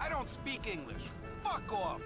I don't speak English. Fuck off!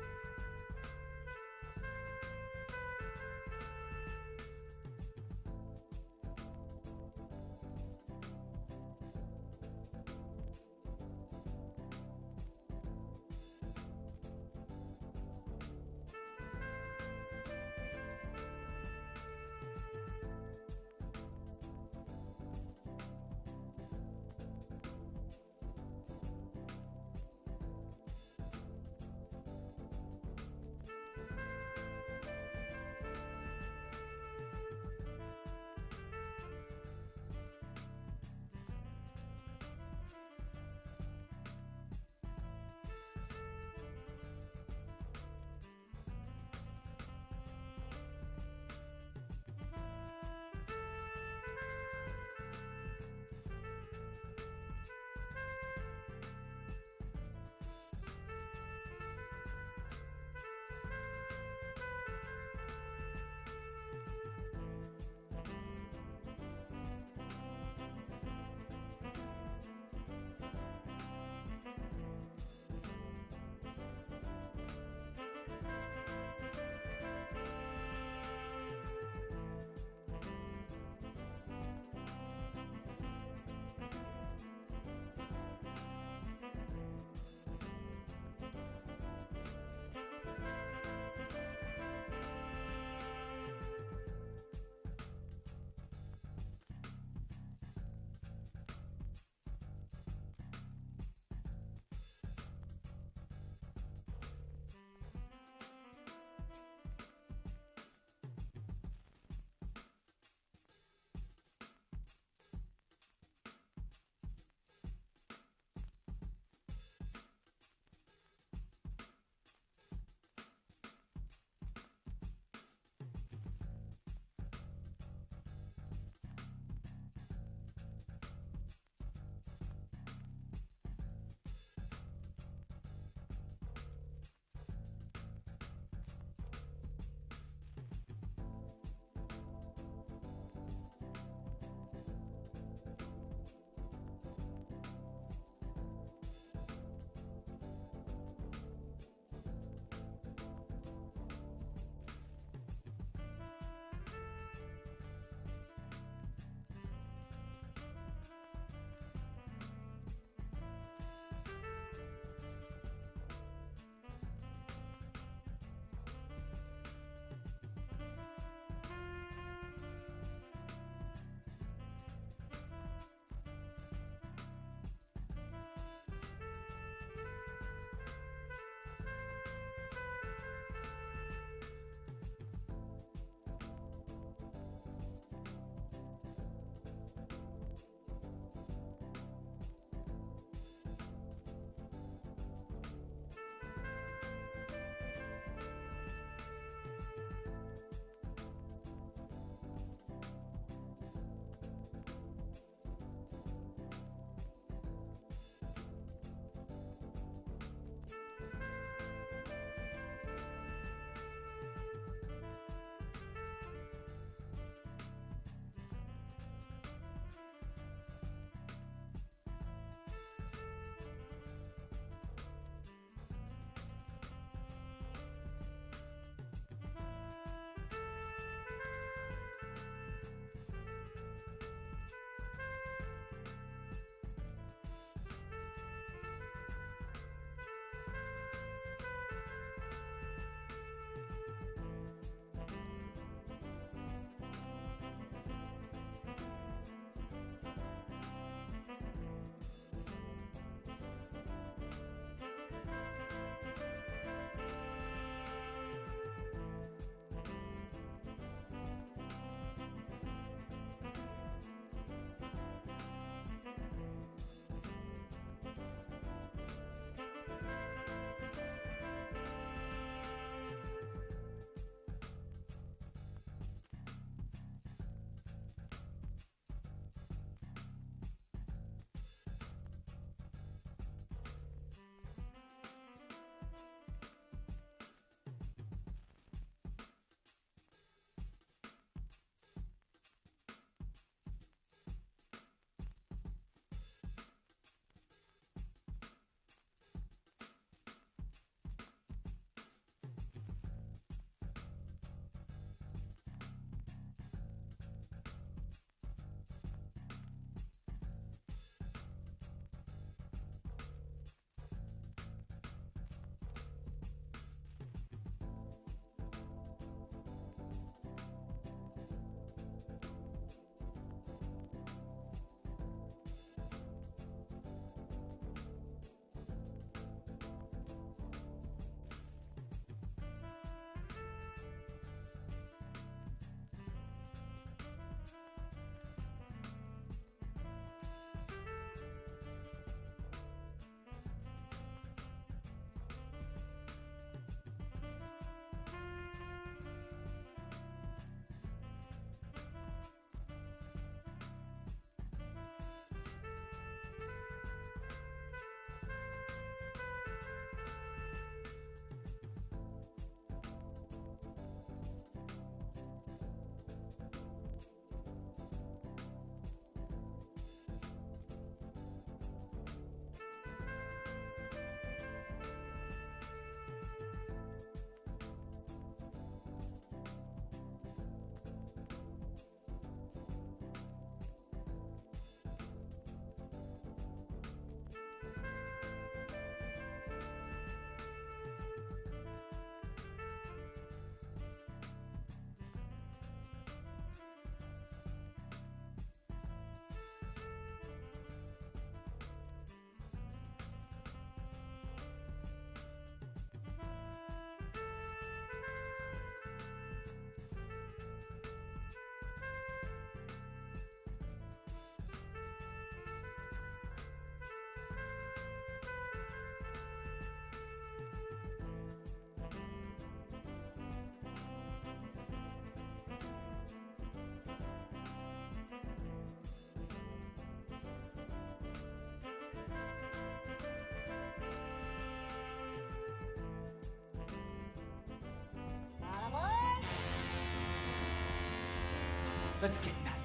Let's get nuts.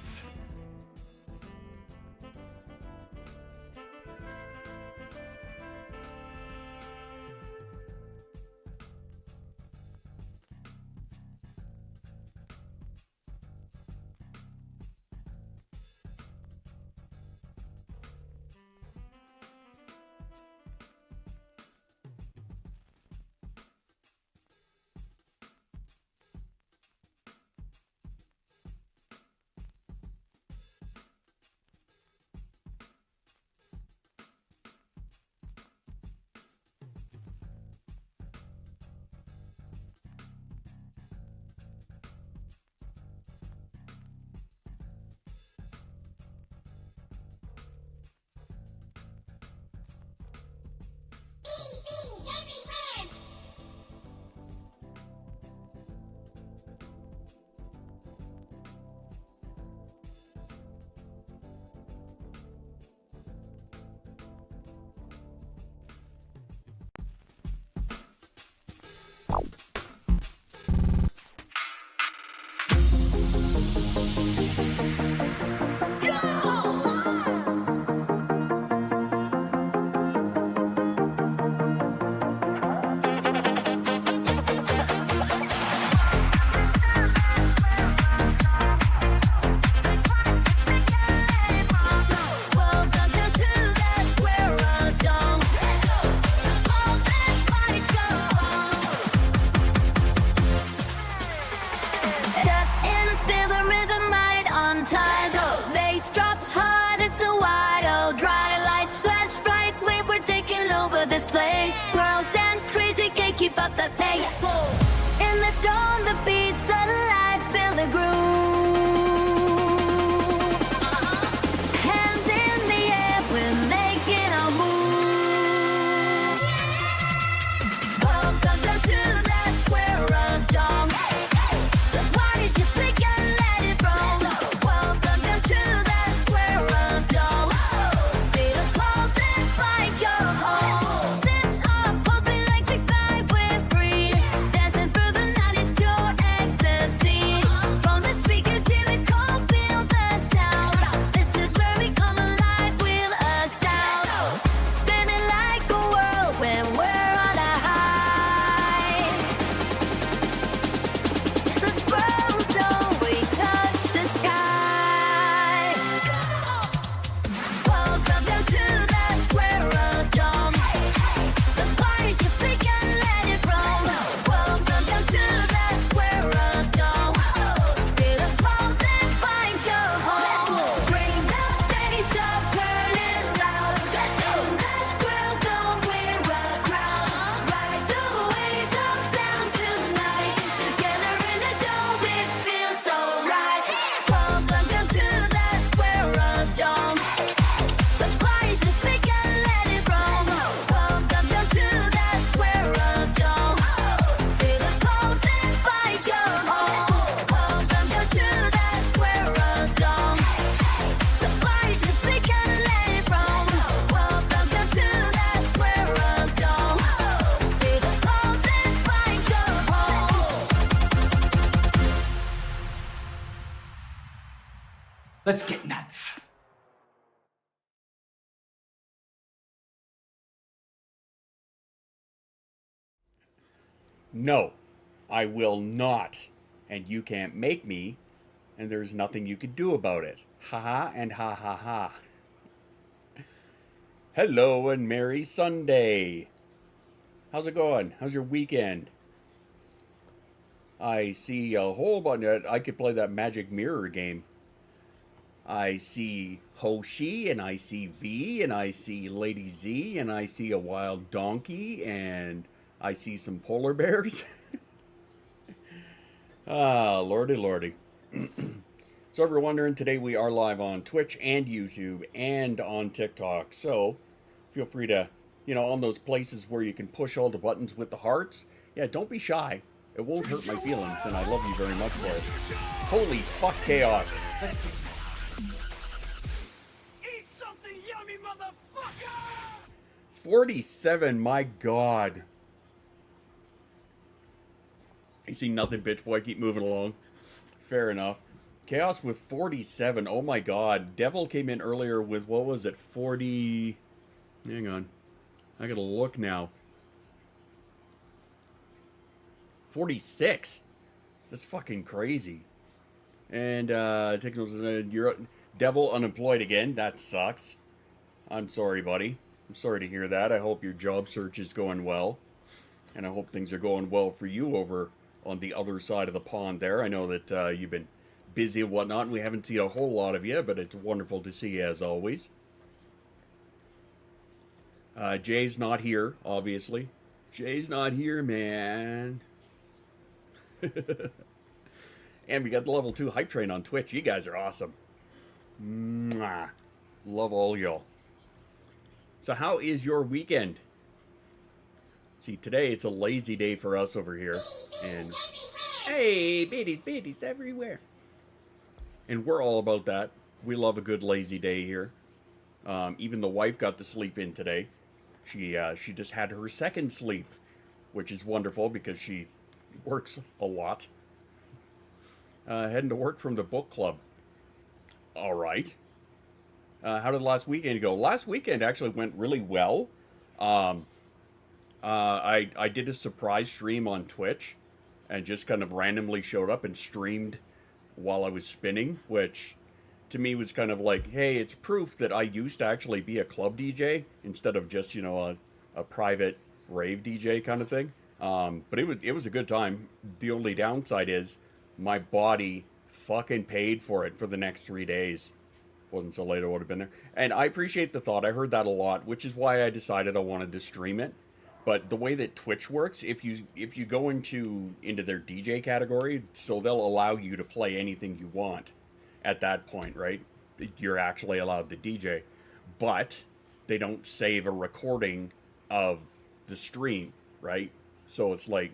This place, squirrels dance crazy, can't keep up the pace. In the dawn, the beats alive, feel the groove. Hands in the air, we're making a move. Welcome down to the square of dawn. The party's just begin, let it roll. Welcome down to the square of dawn. Feel the pulse and find your home. Let's get nuts. No, I will not. And you can't make me, and there's nothing you can do about it. Ha ha and ha ha ha. Hello and merry Sunday. How's it going? How's your weekend? I see a whole bunch of... I could play that magic mirror game. I see Hoshi, and I see V, and I see Lady Z, and I see a wild donkey, and I see some polar bears. Ah, lordy, lordy. So if you're wondering, today we are live on Twitch and YouTube and on TikTok. So feel free to, on those places where you can push all the buttons with the hearts. Yeah, don't be shy. It won't hurt my feelings, and I love you very much for it. Holy fuck chaos. Let's get 47, my God. You see nothing, bitch boy. Keep moving along. Fair enough. Chaos with 47. Oh my god. Devil came in earlier with, what was it, 40... Hang on. I gotta look now. 46. That's fucking crazy. And, you're Devil unemployed again. That sucks. I'm sorry, buddy. I'm sorry to hear that. I hope your job search is going well. And I hope things are going well for you over on the other side of the pond there. I know that you've been busy and whatnot, and we haven't seen a whole lot of you, but it's wonderful to see you as always. Jay's not here, obviously. Jay's not here, man. And we got the level 2 hype train on Twitch. You guys are awesome. Mwah. Love all y'all. So how is your weekend? See, today it's a lazy day for us over here. And hey, babies everywhere. And we're all about that. We love a good lazy day here. Even the wife got to sleep in today. She just had her second sleep, which is wonderful because she works a lot. Heading to work from the book club. All right. How did last weekend go? Last weekend actually went really well. I did a surprise stream on Twitch and just kind of randomly showed up and streamed while I was spinning, which to me was kind of like, hey, it's proof that I used to actually be a club DJ instead of just, you know, a private rave DJ kind of thing. But it was a good time. The only downside is my body fucking paid for it for the next 3 days. Wasn't so late I would have been there. And I appreciate the thought. I heard that a lot, which is why I decided I wanted to stream it. But the way that Twitch works, if you go into their DJ category, so they'll allow you to play anything you want at that point, right? You're actually allowed to DJ. But they don't save a recording of the stream, right? So it's like,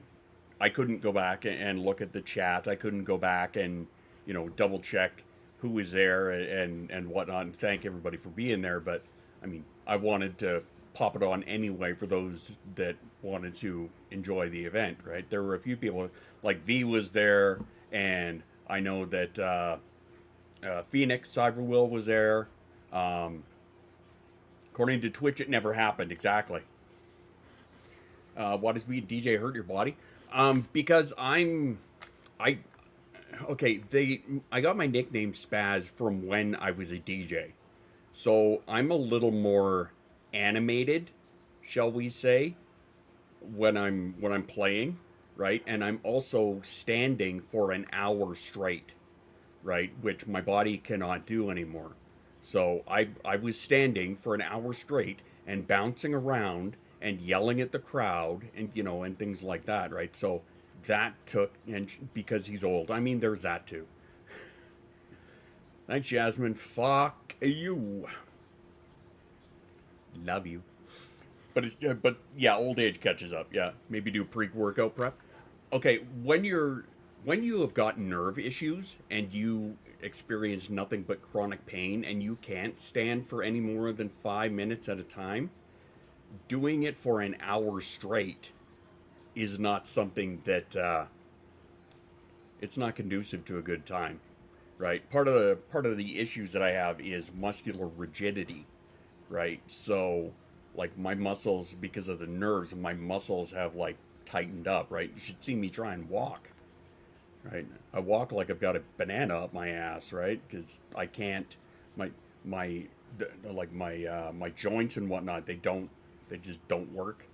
I couldn't go back and look at the chat. I couldn't go back and, you know, double check who was there and whatnot, and thank everybody for being there. But I mean, I wanted to pop it on anyway for those that wanted to enjoy the event, right? There were a few people, like V was there, and I know that Phoenix Cyberwill was there. According to Twitch, it never happened. Exactly. Why does being DJ hurt your body? Because I got my nickname Spaz from when I was a DJ. So I'm a little more animated, shall we say, when I'm playing, right? And I'm also standing for an hour straight, right? Which my body cannot do anymore. So I was standing for an hour straight and bouncing around and yelling at the crowd and, you know, and things like that, right? So that took, and because he's old, I mean, there's that too. Thanks, Jasmine. Fuck you. Love you. But yeah, old age catches up. Yeah, maybe do pre-workout prep. Okay, when you have got nerve issues and you experience nothing but chronic pain and you can't stand for any more than 5 minutes at a time, doing it for an hour straight is not something that it's not conducive to a good time, right? Part of the issues that I have is muscular rigidity, right? So like my muscles, because of the nerves, my muscles have like tightened up, right? You should see me try and walk, right? I walk like I've got a banana up my ass, right? Because I can't, my joints and whatnot, they just don't work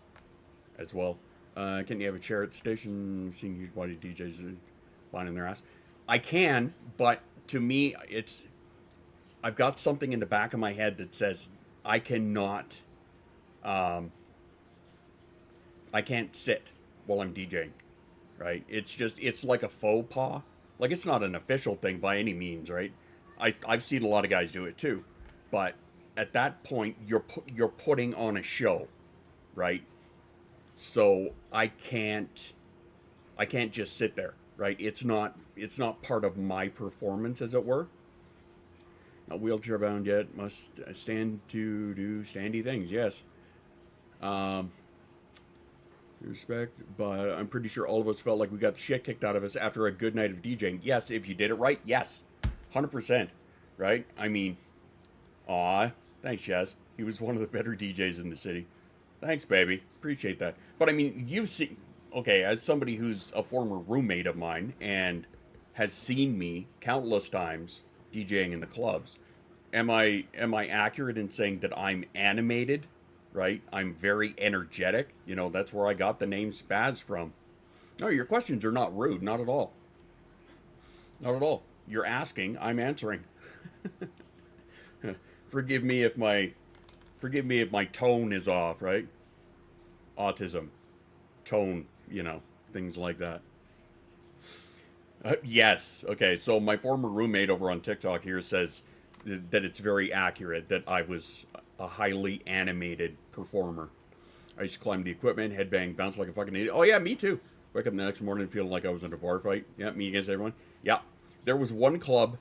as well. Can you have a chair at the station? I've seen huge body DJs finding their ass. I can, but to me, I've got something in the back of my head that says I cannot, I can't sit while I'm DJing, right? It's like a faux pas. Like, it's not an official thing by any means, right? I've seen a lot of guys do it too, but at that point, you're putting on a show, right? So I can't just sit there, right? It's not part of my performance, as it were. Not wheelchair bound yet. Must stand to do standy things. Yes. Respect, but I'm pretty sure all of us felt like we got the shit kicked out of us after a good night of DJing. Yes, if you did it right, yes. 100%, right? I mean, aw, thanks, Chaz. He was one of the better DJs in the city. Thanks, baby. Appreciate that. But I mean, you've seen, okay, as somebody who's a former roommate of mine and has seen me countless times DJing in the clubs, am I accurate in saying that I'm animated, right? I'm very energetic. You know, that's where I got the name Spaz from. No, your questions are not rude, not at all. Not at all. You're asking, I'm answering. Forgive me if my tone is off, right? Autism, tone, you know, things like that. Yes. Okay. So my former roommate over on TikTok here says that it's very accurate that I was a highly animated performer. I used to climb the equipment, headbang, bounce like a fucking idiot. Oh yeah, me too. Wake up the next morning feeling like I was in a bar fight. Yeah, me against everyone. Yeah. There was one club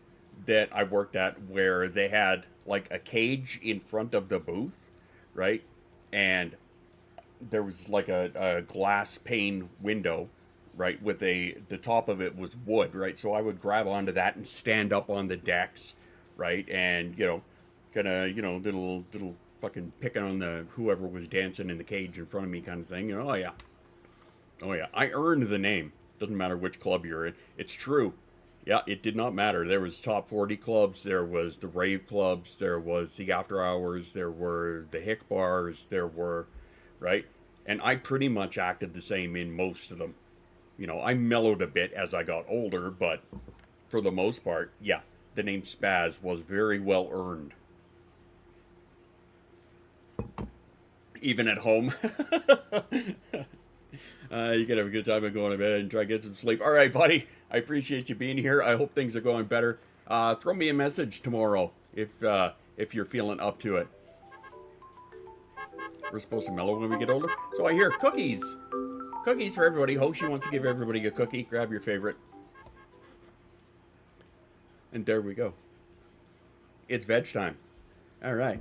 that I worked at where they had like a cage in front of the booth, right? And there was like a glass pane window, right? With the top of it was wood, right? So I would grab onto that and stand up on the decks, right? And, you know, kind of, you know, little fucking picking on the whoever was dancing in the cage in front of me kind of thing. You know, oh yeah. Oh yeah. I earned the name. Doesn't matter which club you're in. It's true. Yeah, it did not matter. There was top 40 clubs, there was the rave clubs, there was the after hours, there were the hick bars, there were, right? And I pretty much acted the same in most of them. You know, I mellowed a bit as I got older, but for the most part, yeah, the name Spaz was very well earned. Even at home. You can have a good time of going to bed and try to get some sleep. All right, buddy. I appreciate you being here. I hope things are going better. Throw me a message tomorrow if you're feeling up to it. We're supposed to mellow when we get older. So I hear cookies. Cookies for everybody. Hoshi wants to give everybody a cookie. Grab your favorite. And there we go. It's veg time. All right.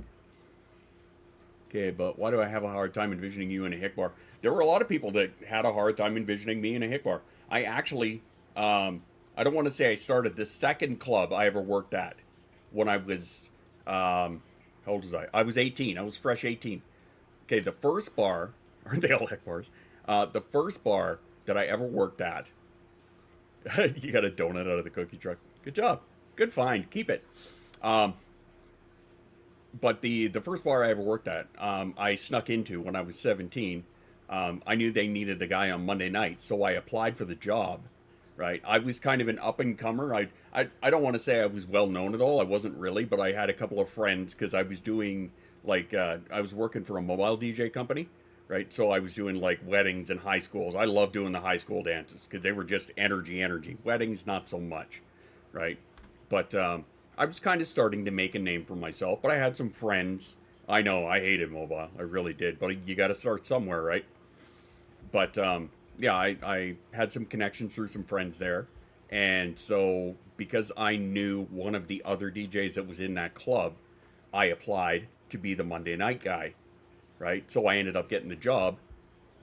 Okay, but why do I have a hard time envisioning you in a hick bar? There were a lot of people that had a hard time envisioning me in a hick bar. I actually, I don't want to say I started the second club I ever worked at when I was, how old was I? I was 18. I was fresh 18. Okay, the first bar, aren't they all hick bars? The first bar that I ever worked at, you got a donut out of the cookie truck. Good job. Good find. Keep it. But the first bar I ever worked at, I snuck into when I was 17. I knew they needed the guy on Monday night, so I applied for the job, right? I was kind of an up-and-comer. I don't want to say I was well-known at all. I wasn't really, but I had a couple of friends because I was doing, like, I was working for a mobile DJ company, right? So I was doing, like, weddings and high schools. I love doing the high school dances because they were just energy. Weddings, not so much, right? But I was kind of starting to make a name for myself, but I had some friends. I know, I hated mobile. I really did. But you got to start somewhere, right? But, yeah, I had some connections through some friends there. And so, because I knew one of the other DJs that was in that club, I applied to be the Monday night guy, right? So I ended up getting the job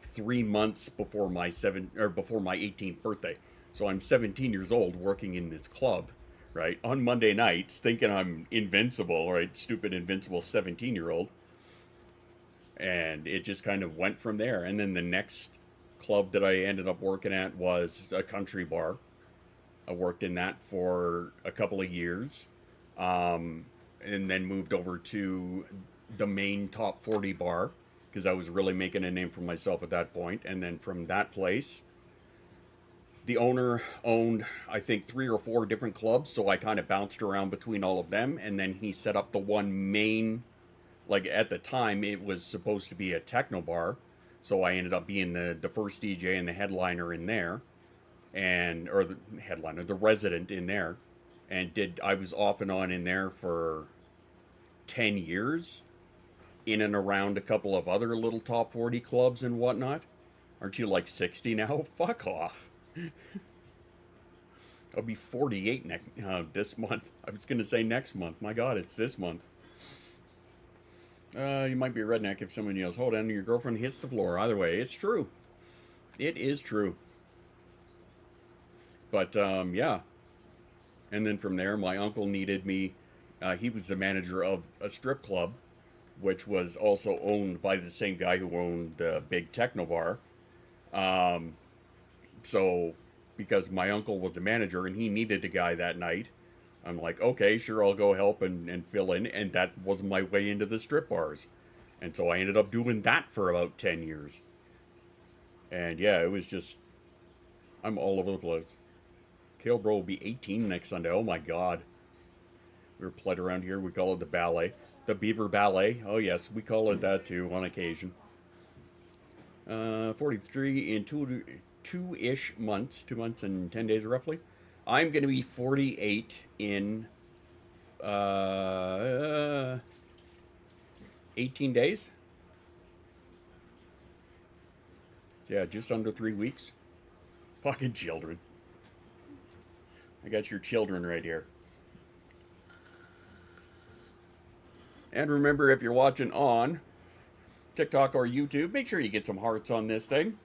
3 months before my 18th birthday. So I'm 17 years old working in this club, right? On Monday nights, thinking I'm invincible, right? Stupid, invincible 17-year-old. And it just kind of went from there. And then the next club that I ended up working at was a country bar. I worked in that for a couple of years. And then moved over to the main top 40 bar because I was really making a name for myself at that point. And then from that place, the owner owned, I think, 3 or 4 different clubs. So I kind of bounced around between all of them. And then he set up the one main, like at the time, it was supposed to be a techno bar. So I ended up being the first DJ and the headliner in there. Or the headliner, the resident in there. And I was off and on in there for 10 years. In and around a couple of other little top 40 clubs and whatnot. Aren't you like 60 now? Fuck off. I'll be 48 this month. I was going to say next month. My God, it's this month. You might be a redneck if someone yells, hold on, and your girlfriend hits the floor. Either way, it's true. It is true. But, yeah. And then from there, my uncle needed me. He was the manager of a strip club, which was also owned by the same guy who owned the big techno bar. So, because my uncle was the manager and he needed a guy that night, I'm like, okay, sure, I'll go help and fill in. And that was my way into the strip bars. And so I ended up doing that for about 10 years. And yeah, it was just, I'm all over the place. Kale Bro will be 18 next Sunday. Oh my God. We were played around here. We call it the ballet. The Beaver Ballet. Oh yes, we call it that too on occasion. 43 in two-ish months. 2 months and 10 days roughly. I'm going to be 48 in 18 days. Yeah, just under 3 weeks. Fucking children. I got your children right here. And remember, if you're watching on TikTok or YouTube, make sure you get some hearts on this thing.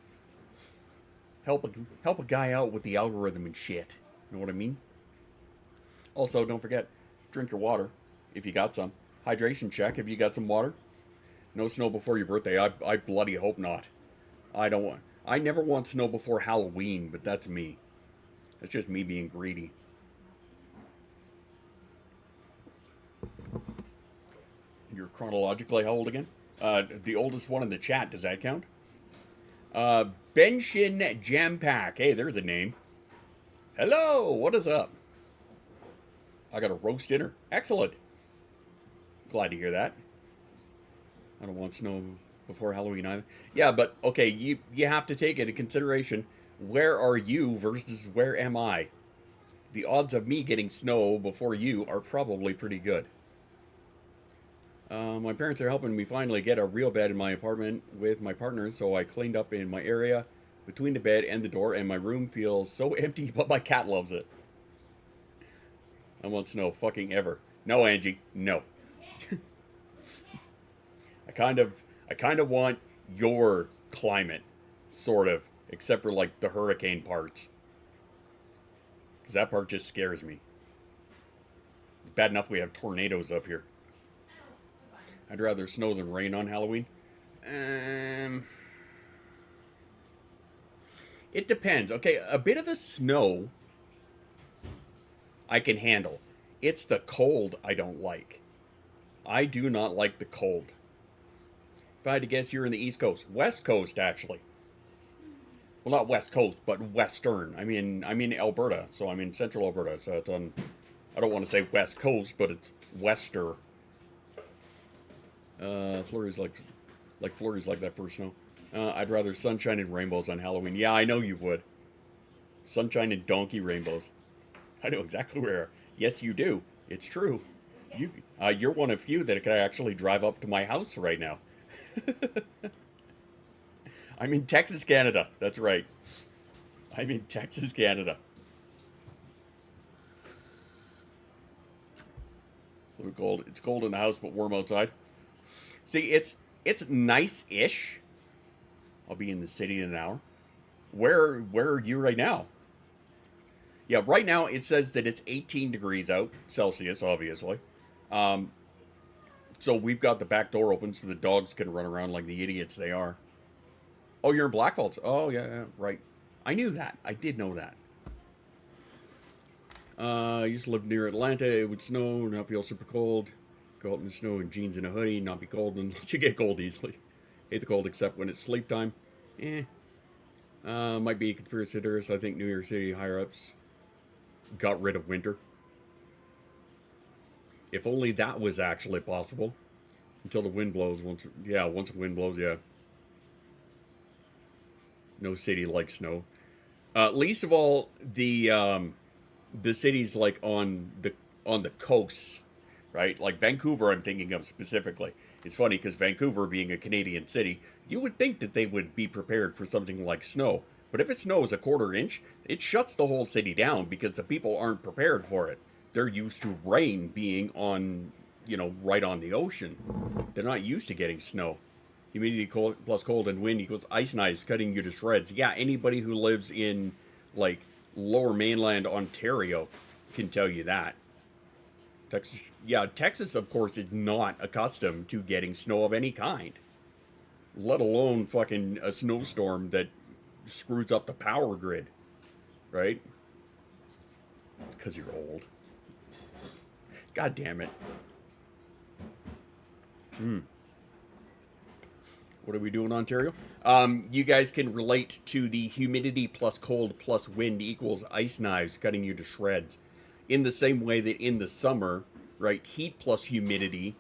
Help a guy out with the algorithm and shit. You know what I mean? Also, don't forget, drink your water if you got some. Hydration check if you got some water. No snow before your birthday. I bloody hope not. I never want snow before Halloween, but that's me. That's just me being greedy. You're chronologically how old again? The oldest one in the chat, does that count? Benshin Jam Pack. Hey, there's a name. Hello, what is up? I got a roast dinner. Excellent. Glad to hear that. I don't want snow before Halloween either. Yeah, but okay, you have to take into consideration, where are you versus where am I? The odds of me getting snow before you are probably pretty good. My parents are helping me finally get a real bed in my apartment with my partner, so I cleaned up in my area between the bed and the door, and my room feels so empty, but my cat loves it. I want snow fucking ever. No, Angie, no. I kind of want your climate, sort of, except for like the hurricane parts. Because that part just scares me. It's bad enough we have tornadoes up here. I'd rather snow than rain on Halloween. It depends. Okay, a bit of the snow I can handle. It's the cold I don't like. I do not like the cold. If I had to guess, you're in the East Coast. West Coast, actually. Well, not West Coast, but Western. I'm in Alberta, so I'm in Central Alberta. So it's on, I don't want to say West Coast, but it's Wester. Flurries like flurries like that first snow. I'd rather sunshine and rainbows on Halloween. Yeah, I know you would. Sunshine and donkey rainbows. I know exactly where. Yes, you do. It's true. You're one of few that could actually drive up to my house right now. I'm in Texas, Canada. That's right. I'm in Texas, Canada. It's cold. It's cold in the house, but warm outside. See, it's nice-ish. I'll be in the city in an hour. Where are you right now? Yeah, right now it says that it's 18 degrees out, Celsius, obviously. So we've got the back door open so the dogs can run around like the idiots they are. Oh, you're in Blackfalds. Oh, yeah, right. I knew that. I did know that. I used to live near Atlanta. It would snow, not feel super cold. Go out in the snow in jeans and a hoodie, not be cold unless you get cold easily. Hate the cold except when it's sleep time. Might be a conspiracy theorist. I think New York City higher-ups got rid of winter. If only that was actually possible. Until the wind blows. Once the wind blows, yeah. No city likes snow. Least of all, the cities like on the coasts, right? Like Vancouver, I'm thinking of specifically. It's funny because Vancouver, being a Canadian city, you would think that they would be prepared for something like snow. But if it snows a quarter inch, it shuts the whole city down because the people aren't prepared for it. They're used to rain being on, right on the ocean. They're not used to getting snow. Humidity plus cold and wind equals ice and ice, cutting you to shreds. Yeah, anybody who lives in, like, lower mainland Ontario, can tell you that. Texas, of course, is not accustomed to getting snow of any kind, let alone fucking a snowstorm that screws up the power grid, right? Because you're old. God damn it. What are we doing, Ontario? You guys can relate to the humidity plus cold plus wind equals ice knives cutting you to shreds. In the same way that in the summer, right, heat plus humidity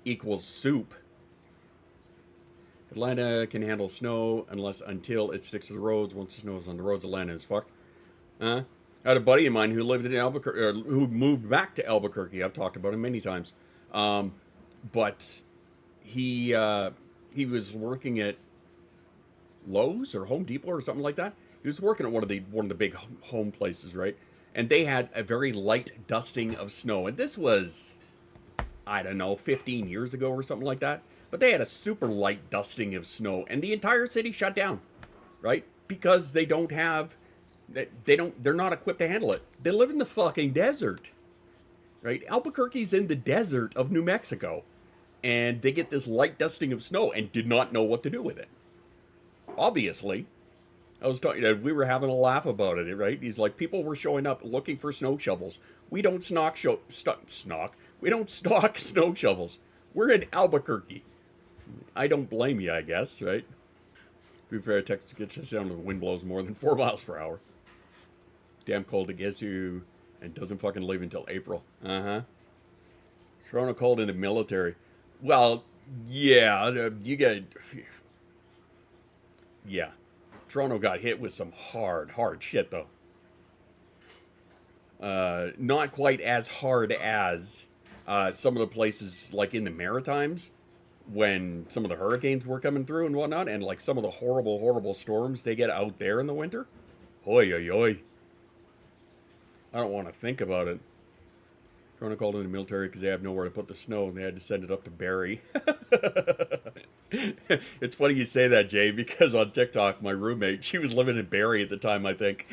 equals soup. Atlanta can handle snow until it sticks to the roads. Once the snow is on the roads, Atlanta is fucked. I had a buddy of mine who lived in Albuquerque, who moved back to Albuquerque. I've talked about him many times. But he was working at Lowe's or Home Depot or something like that. He was working at one of the big home places, right? And they had a very light dusting of snow. And this was, I don't know, 15 years ago or something like that. But they had a super light dusting of snow, and the entire city shut down, right? Because they're not equipped to handle it. They live in the fucking desert, right? Albuquerque's in the desert of New Mexico, and they get this light dusting of snow and did not know what to do with it. Obviously, I was talking, we were having a laugh about it, right? He's like, people were showing up looking for snow shovels. We don't stock snow shovels. We're in Albuquerque. I don't blame you, I guess, right? To be fair, Texas gets shut down if the wind blows more than 4 miles per hour. Damn cold it gets you and doesn't fucking leave until April. Toronto called in the military. Well, yeah, yeah. Toronto got hit with some hard shit, though. Not quite as hard as some of the places like in the Maritimes when some of the hurricanes were coming through and whatnot, and like some of the horrible storms they get out there in the winter. Oi, oi, oi. I don't want to think about it. Toronto called in the military because they have nowhere to put the snow, and they had to send it up to Barrie. It's funny you say that, Jay, because on TikTok, my roommate, she was living in Barrie at the time, I think.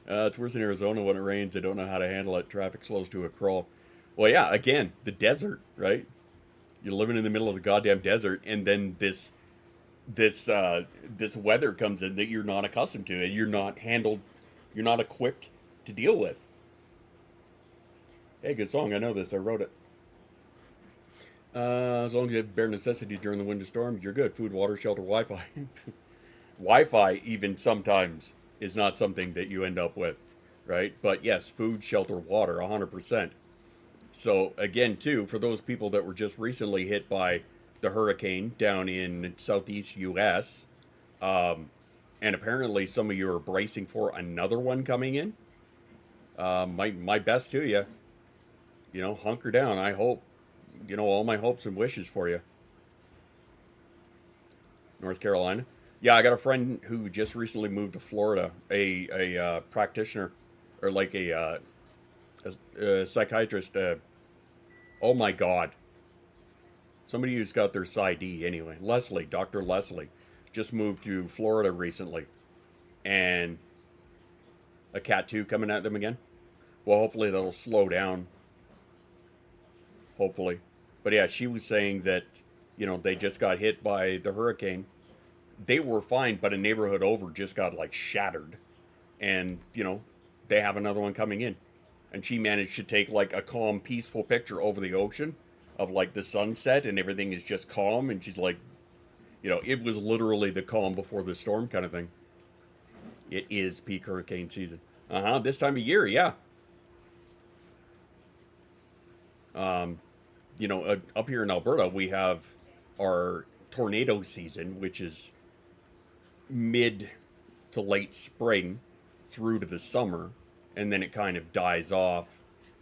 It's worse in Arizona when it rains. They don't know how to handle it. Traffic slows to a crawl. Well, yeah, again, the desert, right? You're living in the middle of the goddamn desert, and then this weather comes in that you're not accustomed to, and you're not equipped to deal with. Hey, good song. I know this. I wrote it. As long as you have bare necessities during the winter storm, you're good. Food, water, shelter, Wi-Fi. Wi-Fi, even sometimes, is not something that you end up with, right? But yes, food, shelter, water, 100%. So again, too, for those people that were just recently hit by the hurricane down in southeast U.S., and apparently some of you are bracing for another one coming in, my best to you. You know, hunker down. I hope, all my hopes and wishes for you. North Carolina. Yeah, I got a friend who just recently moved to Florida, a practitioner, or like a psychiatrist. Oh my God. Somebody who's got their PsyD anyway. Dr. Leslie, just moved to Florida recently. And a Cat 2 coming at them again. Well, hopefully that'll slow down. Hopefully. But yeah, she was saying that, they just got hit by the hurricane. They were fine, but a neighborhood over just got like shattered. And, they have another one coming in. And she managed to take like a calm, peaceful picture over the ocean of like the sunset and everything is just calm. And she's like, it was literally the calm before the storm kind of thing. It is peak hurricane season. This time of year, yeah. Up here in Alberta, we have our tornado season, which is mid to late spring through to the summer, and then it kind of dies off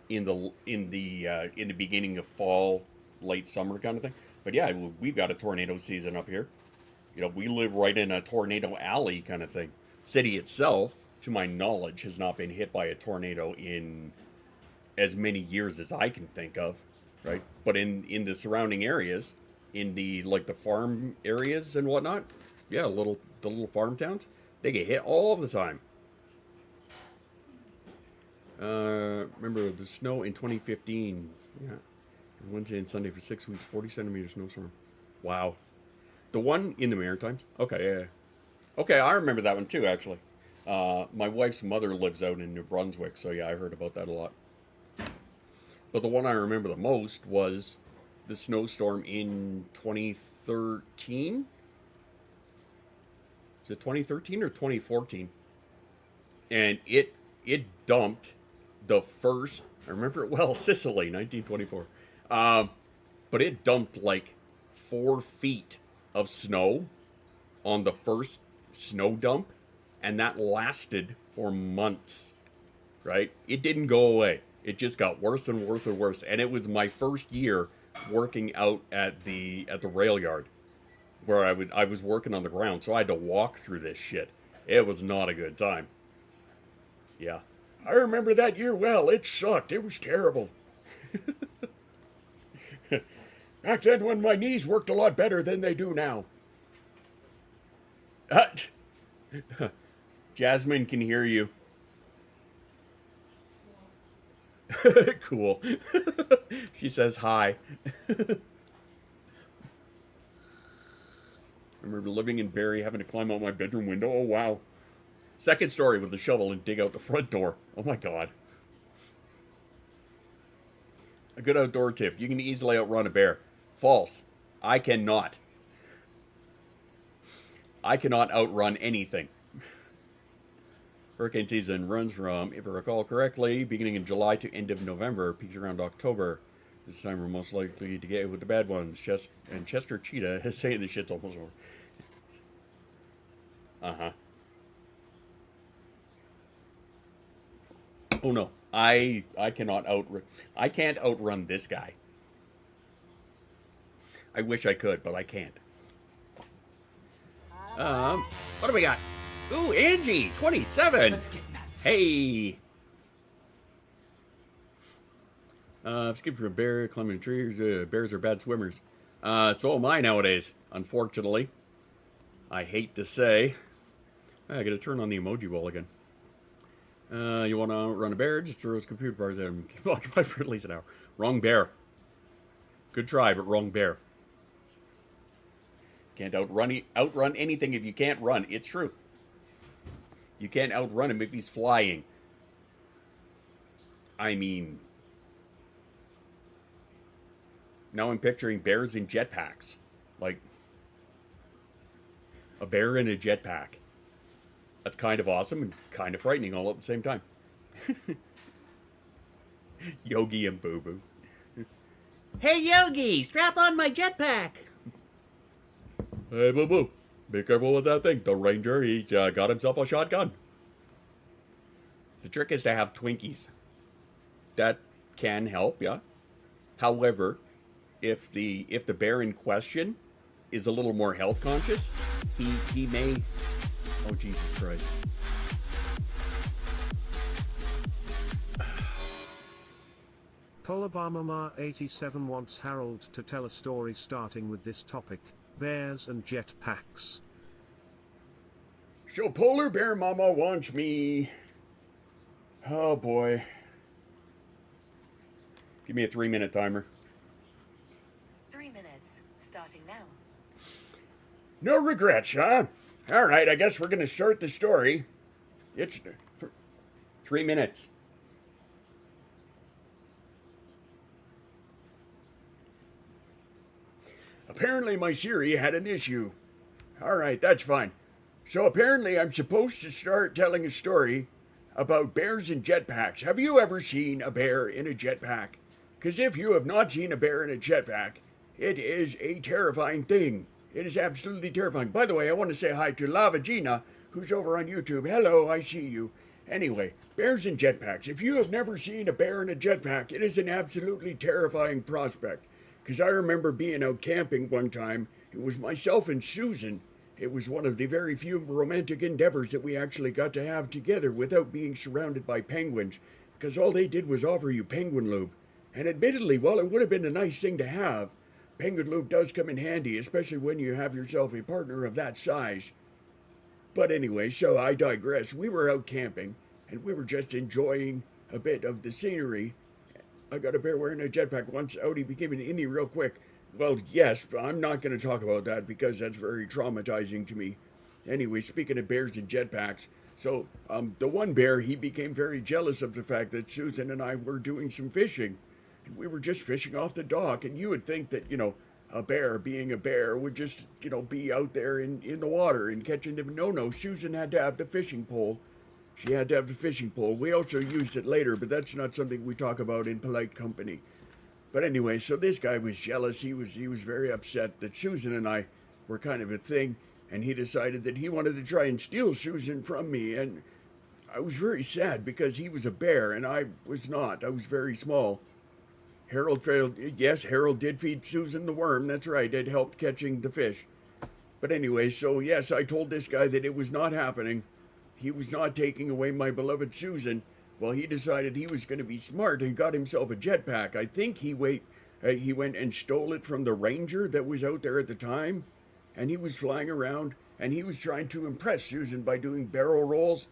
in the beginning of fall, late summer kind of thing. But yeah, we've got a tornado season up here. We live right in a tornado alley kind of thing. City itself, to my knowledge, has not been hit by a tornado in as many years as I can think of, right? But in the surrounding areas, in the farm areas and whatnot, yeah, the little farm towns, they get hit all the time. Remember the snow in 2015. Yeah. Wednesday and Sunday for 6 weeks, 40 centimeters snowstorm. Wow. The one in the Maritimes? Okay, yeah. Okay, I remember that one too, actually. My wife's mother lives out in New Brunswick, so yeah, I heard about that a lot. But the one I remember the most was the snowstorm in 2013. Is it 2013 or 2014? And it dumped the first, I remember it well, Sicily, 1924. But it dumped like 4 feet of snow on the first snow dump, and that lasted for months, right? It didn't go away. It just got worse and worse and worse. And it was my first year working out at the rail yard, where I was working on the ground, so I had to walk through this shit. It was not a good time. Yeah. I remember that year well. It sucked. It was terrible. Back then when my knees worked a lot better than they do now. Jasmine can hear you. Cool. She says hi. I remember living in Barrie, having to climb out my bedroom window. Oh, wow. Second story with the shovel and dig out the front door. Oh, my God. A good outdoor tip. You can easily outrun a bear. False. I cannot. I cannot outrun anything. Hurricane season runs from, if I recall correctly, beginning in July to end of November, peaks around October. This time we're most likely to get with the bad ones. Chester Cheetah is saying this shit's almost over. Uh-huh. Oh no, I cannot I can't outrun this guy. I wish I could, but I can't. What do we got? Ooh, Angie, 27. Let's get nuts. Hey. Skipping from a bear, climbing trees. Bears are bad swimmers. So am I nowadays, unfortunately. I hate to say. I gotta turn on the emoji wall again. You want to outrun a bear? Just throw his computer bars at him. Keep occupied for at least an hour. Wrong bear. Good try, but wrong bear. Can't outrun anything if you can't run. It's true. You can't outrun him if he's flying. I mean, now I'm picturing bears in jetpacks. Like, a bear in a jetpack. That's kind of awesome and kind of frightening all at the same time. Yogi and Boo Boo. Hey Yogi, strap on my jetpack. Hey Boo Boo, be careful with that thing. The ranger, he's got himself a shotgun. The trick is to have Twinkies. That can help, yeah. However, if the bear in question is a little more health conscious, he may. Oh Jesus Christ. Polabamama87 wants Harold to tell a story starting with this topic, bears and jetpacks. So Polar Bear Mama wants me. Oh boy. Give me a 3-minute timer. 3 minutes, starting now. No regrets, huh? All right, I guess we're going to start the story. It's 3 minutes. Apparently my Siri had an issue. All right, that's fine. So apparently I'm supposed to start telling a story about bears and jetpacks. Have you ever seen a bear in a jetpack? Because if you have not seen a bear in a jetpack, it is a terrifying thing. It is absolutely terrifying. By the way, I want to say hi to Lava Gina, who's over on YouTube. Hello, I see you. Anyway, bears and jetpacks. If you have never seen a bear in a jetpack, it is an absolutely terrifying prospect. Because I remember being out camping one time. It was myself and Susan. It was one of the very few romantic endeavors that we actually got to have together without being surrounded by penguins. Because all they did was offer you penguin lube. And admittedly, while it would have been a nice thing to have, penguin lube does come in handy, especially when you have yourself a partner of that size. But anyway, so I digress. We were out camping, and we were just enjoying a bit of the scenery. I got a bear wearing a jetpack once. Audi became an innie real quick. Well, yes, I'm not going to talk about that because that's very traumatizing to me. Anyway, speaking of bears and jetpacks, so the one bear, he became very jealous of the fact that Susan and I were doing some fishing. And we were just fishing off the dock, and you would think that, a bear, being a bear, would just, be out there in the water and catching them. No, Susan had to have the fishing pole. She had to have the fishing pole. We also used it later, but that's not something we talk about in polite company. But anyway, so this guy was jealous. He was very upset that Susan and I were kind of a thing, and he decided that he wanted to try and steal Susan from me. And I was very sad because he was a bear and I was not. I was very small. Harold failed. Yes, Harold did feed Susan the worm. That's right. It helped catching the fish. But anyway, so yes, I told this guy that it was not happening. He was not taking away my beloved Susan. Well, he decided he was going to be smart and got himself a jetpack. I think he went and stole it from the ranger that was out there at the time. And he was flying around and he was trying to impress Susan by doing barrel rolls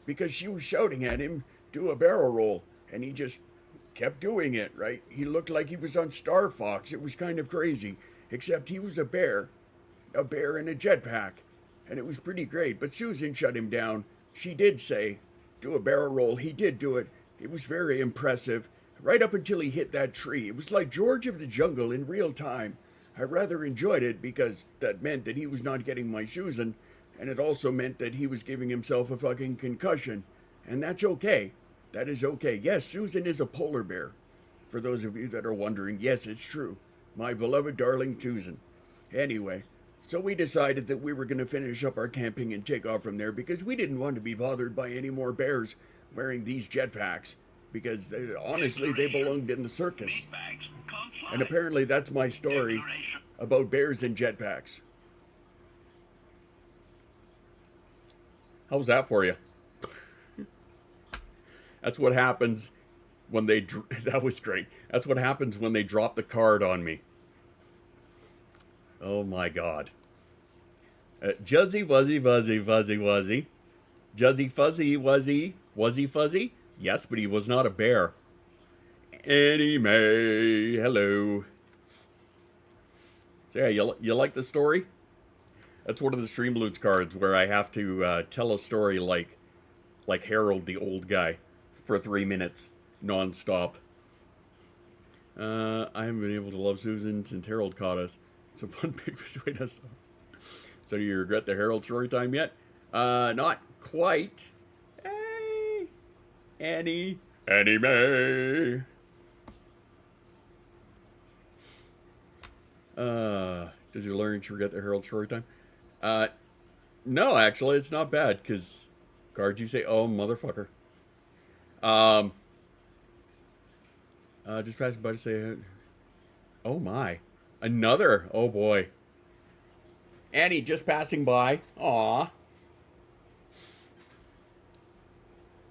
because she was shouting at him, do a barrel roll. And he just kept doing it, right? He looked like he was on Star Fox. It was kind of crazy, except he was a bear in a jetpack. And it was pretty great. But Susan shut him down. She did say, do a barrel roll. He did do it. It was very impressive, right up until he hit that tree. It was like George of the Jungle in real time. I rather enjoyed it because that meant that he was not getting my Susan, and it also meant that he was giving himself a fucking concussion. And that's okay. That is okay. Yes, Susan is a polar bear. For those of you that are wondering, yes, it's true. My beloved darling Susan. Anyway, so we decided that we were going to finish up our camping and take off from there because we didn't want to be bothered by any more bears wearing these jetpacks because honestly, they belonged in the circus. And apparently that's my story about bears and jetpacks. How's that for you? That's what happens when they... That was great. That's what happens when they drop the card on me. Oh my God. Juzzy Wuzzy Fuzzy Fuzzy Wuzzy. Juzzy Fuzzy Was he fuzzy? Yes, but he was not a bear. Anyway, hello. So yeah, you like the story? That's one of the Streamloots cards where I have to tell a story like Harold, the old guy, for 3 minutes, non-stop. I haven't been able to love Susan since Harold caught us. It's a fun big between us. So do you regret the Harold story time yet? Not quite. Hey, Annie May. Did you learn to regret the Harold story time? No, actually, it's not bad, because cards you say, oh, motherfucker. Just passing by to say, oh my, another, oh boy. Annie, just passing by. Aw.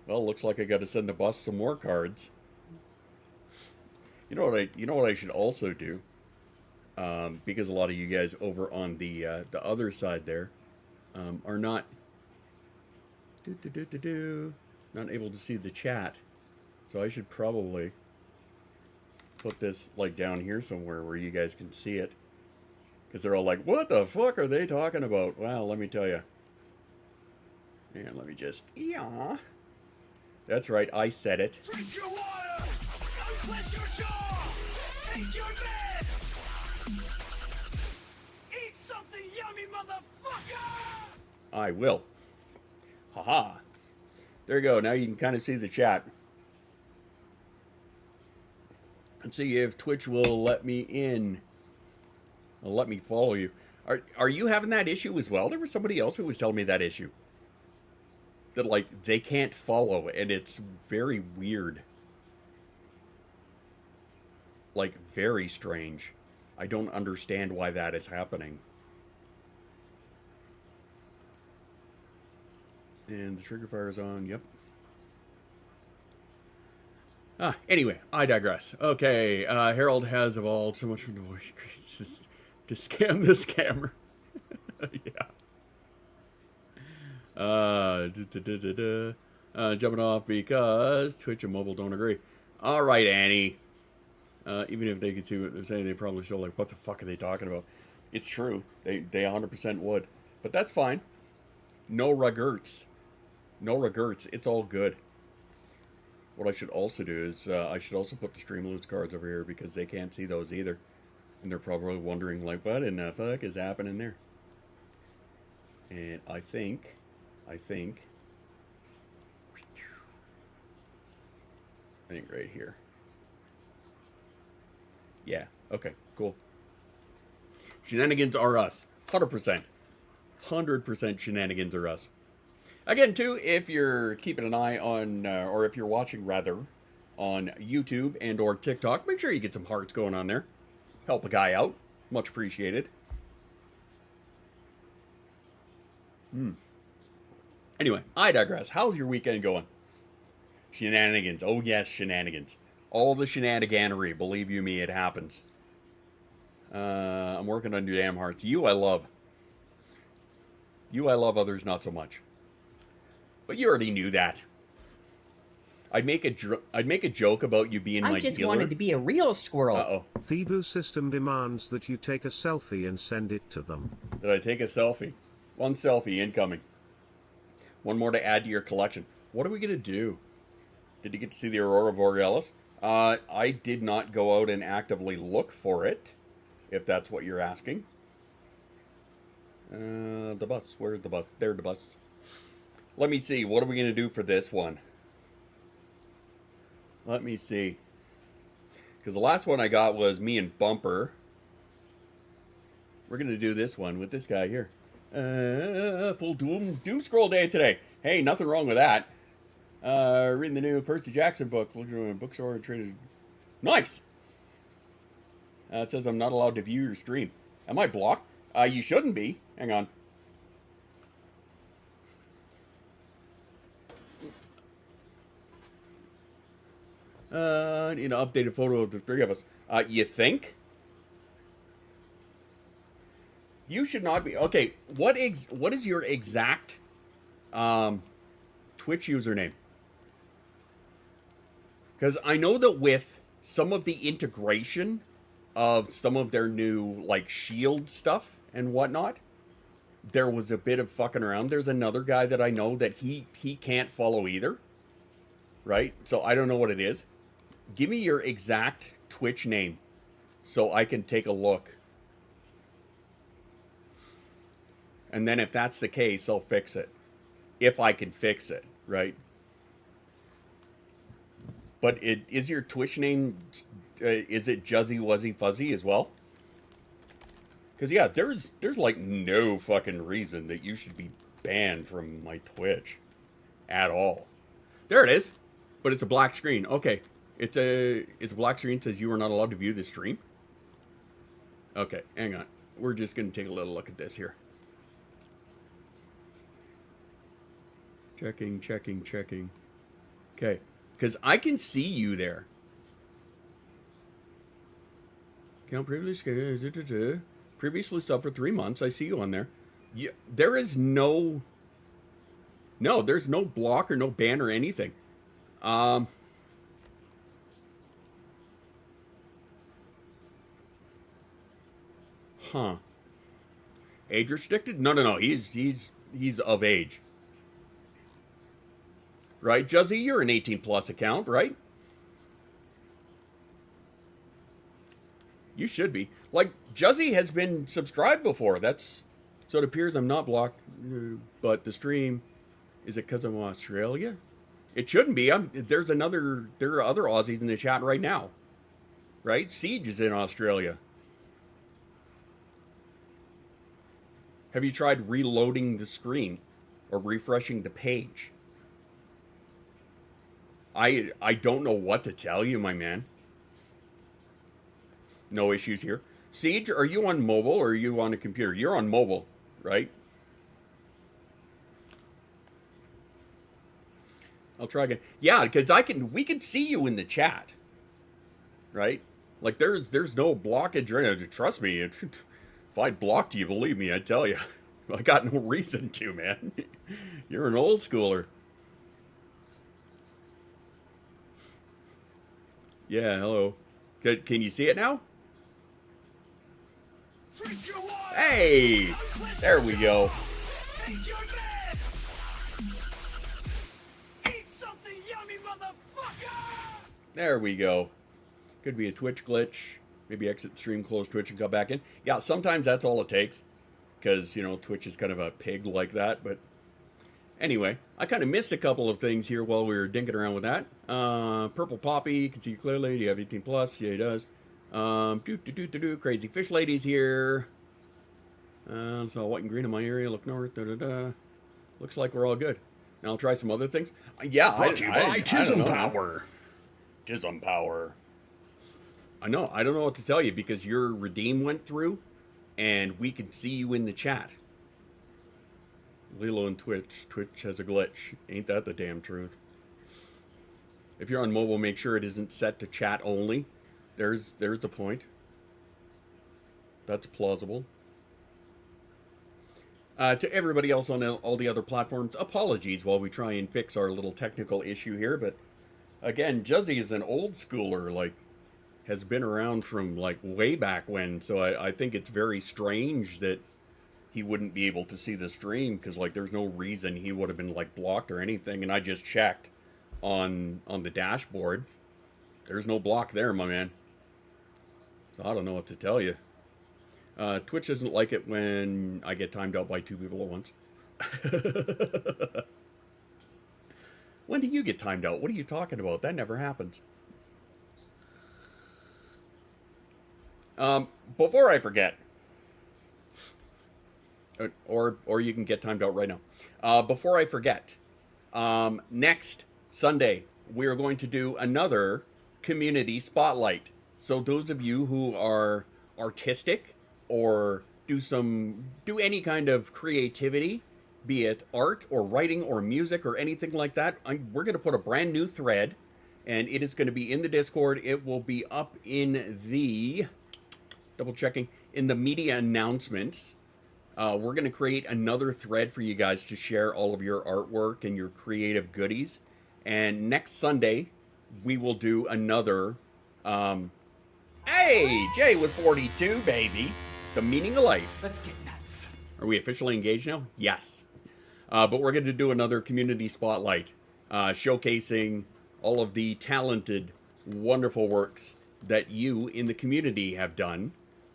Well, looks like I got to send the bus some more cards. You know what I should also do, because a lot of you guys over on the other side there are not not able to see the chat, so I should probably put this like down here somewhere where you guys can see it, because they're all like, what the fuck are they talking about? Well, let me tell you. And let me just, yeah. That's right, I said it. Drink your water! Unclench your jaw! Take your meds! Eat something yummy, motherfucker! I will. Haha. There you go. Now you can kind of see the chat. Let's see if Twitch will let me in. Will let me follow you. Are you having that issue as well? There was somebody else who was telling me that issue. That, like, they can't follow, and it's very weird. Like, very strange. I don't understand why that is happening. And the trigger fire is on, yep. Anyway, I digress. Okay, Harold has evolved so much from the voice creatures to scam the scammer. Yeah. Jumping off because Twitch and mobile don't agree. All right, Annie. Even if they could see what they're saying, they probably still like, what the fuck are they talking about? It's true. They 100% would. But that's fine. No regrets. No regrets. It's all good. What I should also do is I should also put the Streamloots cards over here because they can't see those either. And they're probably wondering, like, what in the fuck is happening there? And I think... right here. Yeah, okay, cool. Shenanigans are us. 100%. 100% shenanigans are us. Again, too, if you're keeping an eye on, or if you're watching, rather, on YouTube and or TikTok, make sure you get some hearts going on there. Help a guy out. Much appreciated. Anyway, I digress. How's your weekend going? Shenanigans. Oh, yes, shenanigans. All the shenaniganery. Believe you me, it happens. I'm working on new damn hearts. You I love. You I love, others not so much. But you already knew that. I'd make a joke about you being my dealer. I just wanted to be a real squirrel. Uh-oh. Thibu system demands that you take a selfie and send it to them. Did I take a selfie? One selfie incoming. One more to add to your collection. What are we going to do? Did you get to see the Aurora Borealis? I did not go out and actively look for it, if that's what you're asking. The bus. Where's the bus? There's the bus. Let me see. What are we going to do for this one? Let me see. Because the last one I got was me and Bumper. We're going to do this one with this guy here. Full doom scroll day today. Hey, nothing wrong with that. Reading the new Percy Jackson book. Looking at a bookstore and traded. Nice. It says I'm not allowed to view your stream. Am I blocked? You shouldn't be. Hang on. Need an updated photo of the three of us. You think? You should not be. Okay, what is your exact Twitch username? Because I know that with some of the integration of some of their new, like, Shield stuff and whatnot, there was a bit of fucking around. There's another guy that I know that he can't follow either. Right? So I don't know what it is. Give me your exact Twitch name so I can take a look. And then if that's the case, I'll fix it. If I can fix it, right? But is your Twitch name, is it Juzzy Wuzzy Fuzzy as well? Because, yeah, there's like no fucking reason that you should be banned from my Twitch at all. There it is. But it's a black screen. Okay. It's a black screen that says you are not allowed to view the stream. Okay, hang on. We're just going to take a little look at this here. Checking. Okay. Because I can see you there. Count previously subbed for 3 months. I see you on there. There is no... No, there's no block or no ban or anything. Huh. Age restricted? No. He's of age. Right, Juzzy? You're an 18 plus account, right? You should be. Like, Juzzy has been subscribed before. So it appears I'm not blocked, but the stream, is it because I'm in Australia? It shouldn't be. There are other Aussies in the chat right now. Right? Siege is in Australia. Have you tried reloading the screen or refreshing the page? I don't know what to tell you, my man. No issues here. Siege, are you on mobile or are you on a computer? You're on mobile, right? I'll try again. Yeah, because we can see you in the chat. Right? Like there's no blockage or anything. Trust me, if I'd blocked you, believe me, I'd tell you. I got no reason to, man. You're an old schooler. Yeah, hello. Can you see it now? Drink your water. Hey! There we go. Take your meds. Eat something yummy, motherfucker. There we go. Could be a Twitch glitch. Maybe exit stream, close Twitch, and come back in. Yeah, sometimes that's all it takes. Because, you know, Twitch is kind of a pig like that. But anyway, I kind of missed a couple of things here while we were dinking around with that. Purple Poppy, you can see clearly. Do you have 18 plus? Yeah, he does. Crazy Fish Lady's here. So white and green in my area. Look north. Looks like we're all good. Now I'll try some other things. Yeah, Brought to you by I don't Tism know. Power. Tism Power. I know. I don't know what to tell you because your redeem went through, and we can see you in the chat. Lilo and Twitch. Twitch has a glitch. Ain't that the damn truth? If you're on mobile, make sure it isn't set to chat only. There's a point. That's plausible. To everybody else on all the other platforms, apologies while we try and fix our little technical issue here. But again, Juzzy is an old schooler, like, has been around from like way back when. So I think it's very strange that he wouldn't be able to see the stream because like there's no reason he would have been like blocked or anything. And I just checked on the dashboard. There's no block there, my man. So I don't know what to tell you. Twitch doesn't like it when I get timed out by two people at once. When do you get timed out? What are you talking about? That never happens. Before I forget, or you can get timed out right now. Before I forget, next Sunday we are going to do another community spotlight. So those of you who are artistic or do any kind of creativity, be it art or writing or music or anything like that, we're going to put a brand new thread, and it is going to be in the Discord. It will be up in the, double checking, in the media announcements. We're going to create another thread for you guys to share all of your artwork and your creative goodies. And next Sunday, we will do another, hey, Jay with 42, baby. The meaning of life. Let's get nuts. Are we officially engaged now? Yes. But we're going to do another community spotlight, showcasing all of the talented, wonderful works that you in the community have done,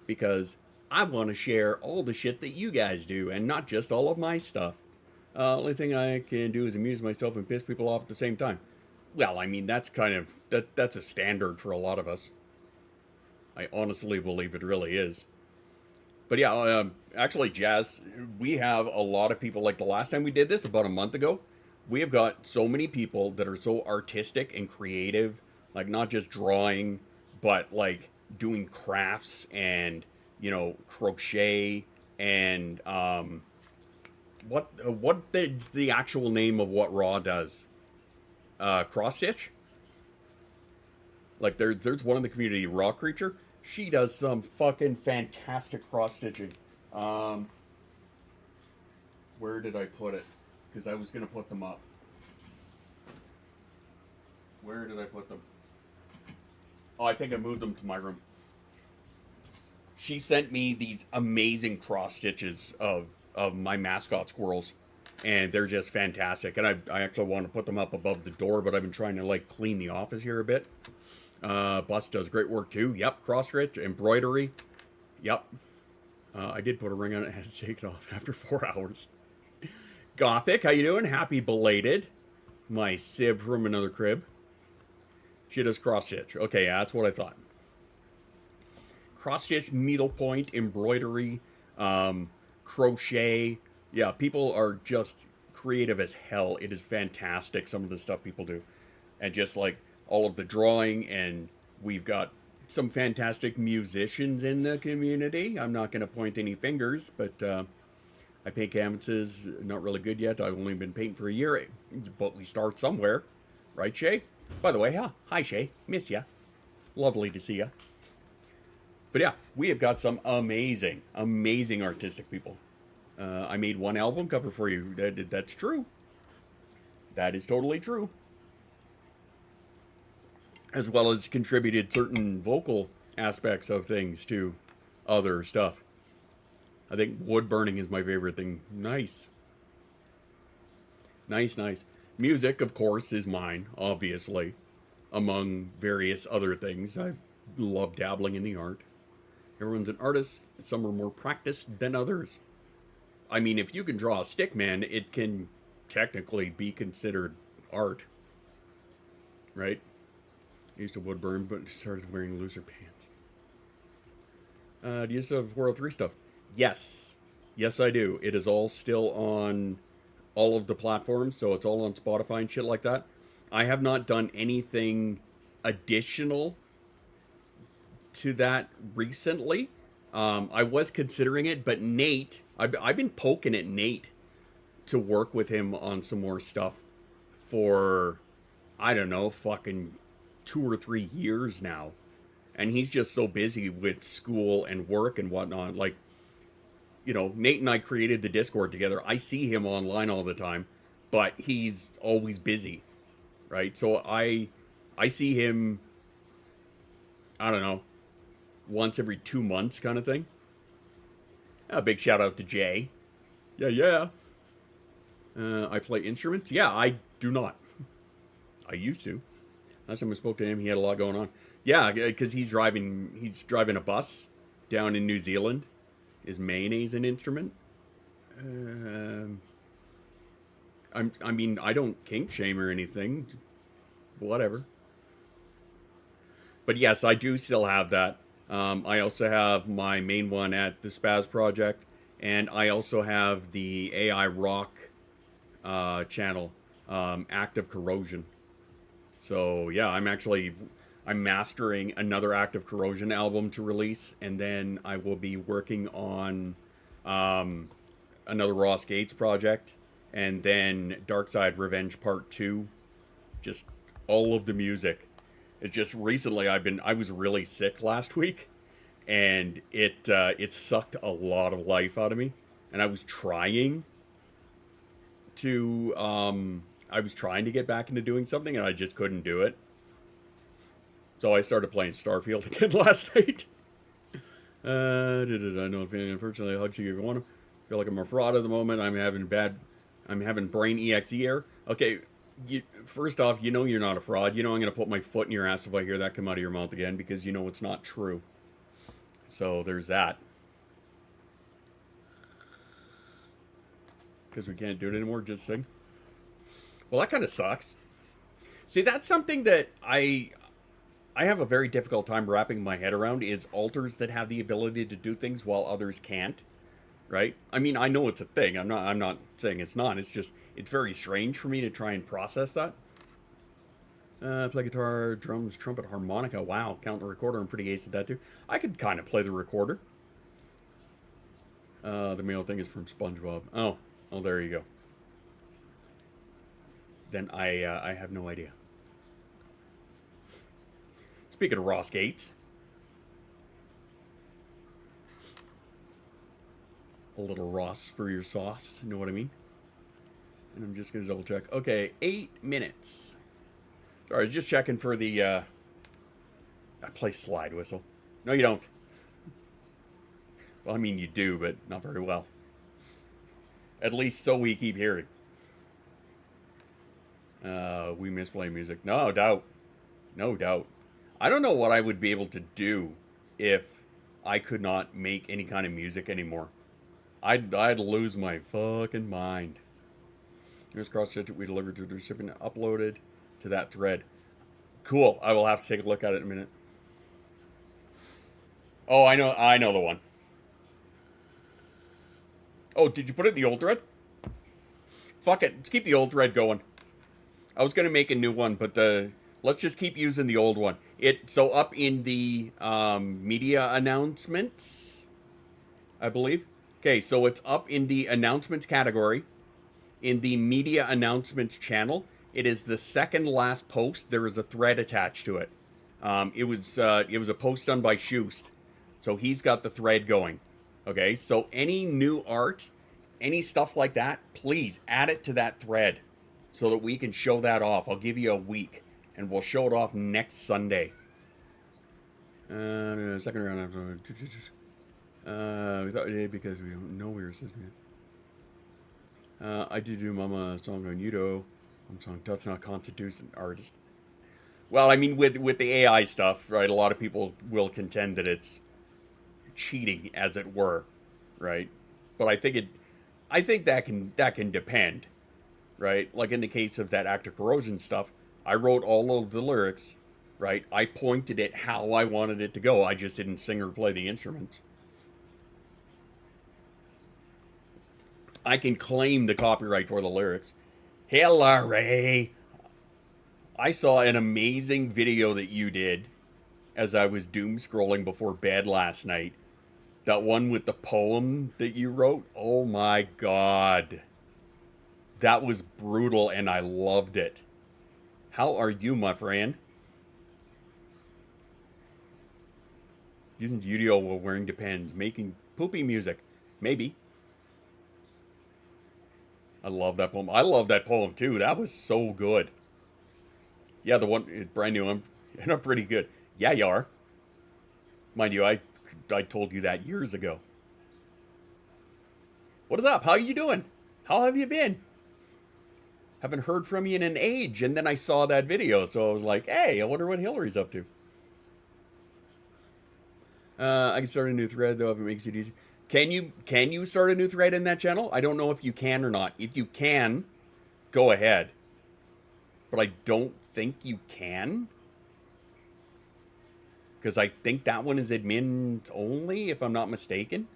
because I want to share all the shit that you guys do and not just all of my stuff. Only thing I can do is amuse myself and piss people off at the same time. Well, I mean, that's kind of, that's a standard for a lot of us. I honestly believe it really is. But yeah, actually, Jazz, we have a lot of people, like the last time we did this, about a month ago, we have got so many people that are so artistic and creative, like not just drawing, but like doing crafts and, you know, crochet and, what is the actual name of what Raw does? Cross stitch? Like there's one in the community, Raw Creature. She does some fucking fantastic cross stitching. Where did I put it? Because I was gonna put them up. Where did I put them? Oh, I think I moved them to my room. She sent me these amazing cross stitches of my mascot squirrels, and they're just fantastic. And I actually want to put them up above the door, but I've been trying to like clean the office here a bit. Bus does great work too. Yep, cross stitch, embroidery. Yep. I did put a ring on it. I had to take it off after 4 hours. Gothic, how you doing? Happy belated. My sib from another crib. She does cross stitch. Okay, yeah, that's what I thought. Cross stitch, needlepoint, embroidery, crochet. Yeah, people are just creative as hell. It is fantastic, some of the stuff people do. And just like all of the drawing, and we've got some fantastic musicians in the community. I'm not going to point any fingers, but I paint canvases, not really good yet. I've only been painting for a year, but we start somewhere. Right, Shay? By the way, hi Shay. Miss ya. Lovely to see ya. But yeah, we have got some amazing, amazing artistic people. I made one album cover for you. That's true. That is totally true. as well as contributed certain vocal aspects of things to other stuff. I think wood burning is my favorite thing. Nice. Nice, nice. Music, of course, is mine, obviously, among various other things. I love dabbling in the art. Everyone's an artist. Some are more practiced than others. I mean, if you can draw a stick man, it can technically be considered art. Right? I used to wood burn, but started wearing looser pants. Do you still have World 3 stuff? Yes. Yes, I do. It is all still on all of the platforms, so it's all on Spotify and shit like that. I have not done anything additional to that recently. I was considering it, but Nate, I've been poking at Nate to work with him on some more stuff for, I don't know, fucking 2 or 3 years now. And he's just so busy with school and work and whatnot. Like, you know, Nate and I created the Discord together. I see him online all the time, but he's always busy, right? So I see him, I don't know, once every 2 months kind of thing. A big shout out to Jay. Yeah. I play instruments? Yeah, I do not. I used to. Last time I spoke to him, he had a lot going on. Yeah, because he's driving a bus down in New Zealand. Is mayonnaise an instrument? I mean, I don't kink shame or anything. Whatever. But yes, I do still have that. I also have my main one at the Spaz Project, and I also have the AI Rock channel, Active Corrosion. So yeah, I'm mastering another Active Corrosion album to release, and then I will be working on another Ross Gates project, and then Dark Side Revenge Part 2. Just all of the music. It's just recently I was really sick last week, and it sucked a lot of life out of me, and I was trying to get back into doing something, and I just couldn't do it. So I started playing Starfield again last night. I know feeling unfortunately hugs you if you want to. Feel like I'm a fraud at the moment. I'm having brain EXE error. Okay, first off, you know you're not a fraud. You know I'm going to put my foot in your ass if I hear that come out of your mouth again, because you know it's not true. So there's that. Because we can't do it anymore, just sing. Well, that kind of sucks. See, that's something that I have a very difficult time wrapping my head around, is alters that have the ability to do things while others can't, right? I mean, I know it's a thing. I'm not saying it's not. It's just, it's very strange for me to try and process that. Play guitar, drums, trumpet, harmonica. Wow, count the recorder. I'm pretty ace at that too. I could kind of play the recorder. The mail thing is from SpongeBob. Oh, there you go. Then I have no idea. Speaking of Ross Gates, a little Ross for your sauce, you know what I mean? And I'm just going to double check. Okay, 8 minutes. Sorry, I was just checking for the, I play slide whistle. No, you don't. Well, I mean, you do, but not very well. At least so we keep hearing. We miss playing music. No doubt. No doubt. I don't know what I would be able to do if I could not make any kind of music anymore. I'd lose my fucking mind. Here's cross-stitch we delivered to the recipient, uploaded to that thread. Cool. I will have to take a look at it in a minute. Oh, I know the one. Oh, did you put it in the old thread? Fuck it. Let's keep the old thread going. I was going to make a new one, but let's just keep using the old one. So up in the media announcements, I believe. Okay, so it's up in the announcements category, in the media announcements channel. It is the second last post. There is a thread attached to it. It was a post done by Schust, so he's got the thread going. Okay, so any new art, any stuff like that, please add it to that thread so that we can show that off. I'll give you a week. and we'll show it off next Sunday. Second round. We thought we did because we don't know we were assisting it. I did do Mama song on Udo. Song does not constitute an artist. Well, I mean, with the AI stuff, right? A lot of people will contend that it's cheating, as it were, right? But I think that can depend, right? Like in the case of that active corrosion stuff, I wrote all of the lyrics, right? I pointed it how I wanted it to go. I just didn't sing or play the instruments. I can claim the copyright for the lyrics. Hillary, I saw an amazing video that you did as I was doom scrolling before bed last night. That one with the poem that you wrote. Oh my God. That was brutal and I loved it. How are you, my friend? Using Udio while wearing Depends. Making poopy music. Maybe. I love that poem. I love that poem too. That was so good. Yeah, the one, it's brand new. I'm pretty good. Yeah, you are. Mind you, I told you that years ago. What is up? How you doing? How have you been? Haven't heard from you in an age. And then I saw that video, so I was like, hey, I wonder what Hillary's up to. I can start a new thread though if it makes it easy. Can you start a new thread in that channel? I don't know if you can or not. If you can, go ahead. But I don't think you can. Because I think that one is admins only, if I'm not mistaken.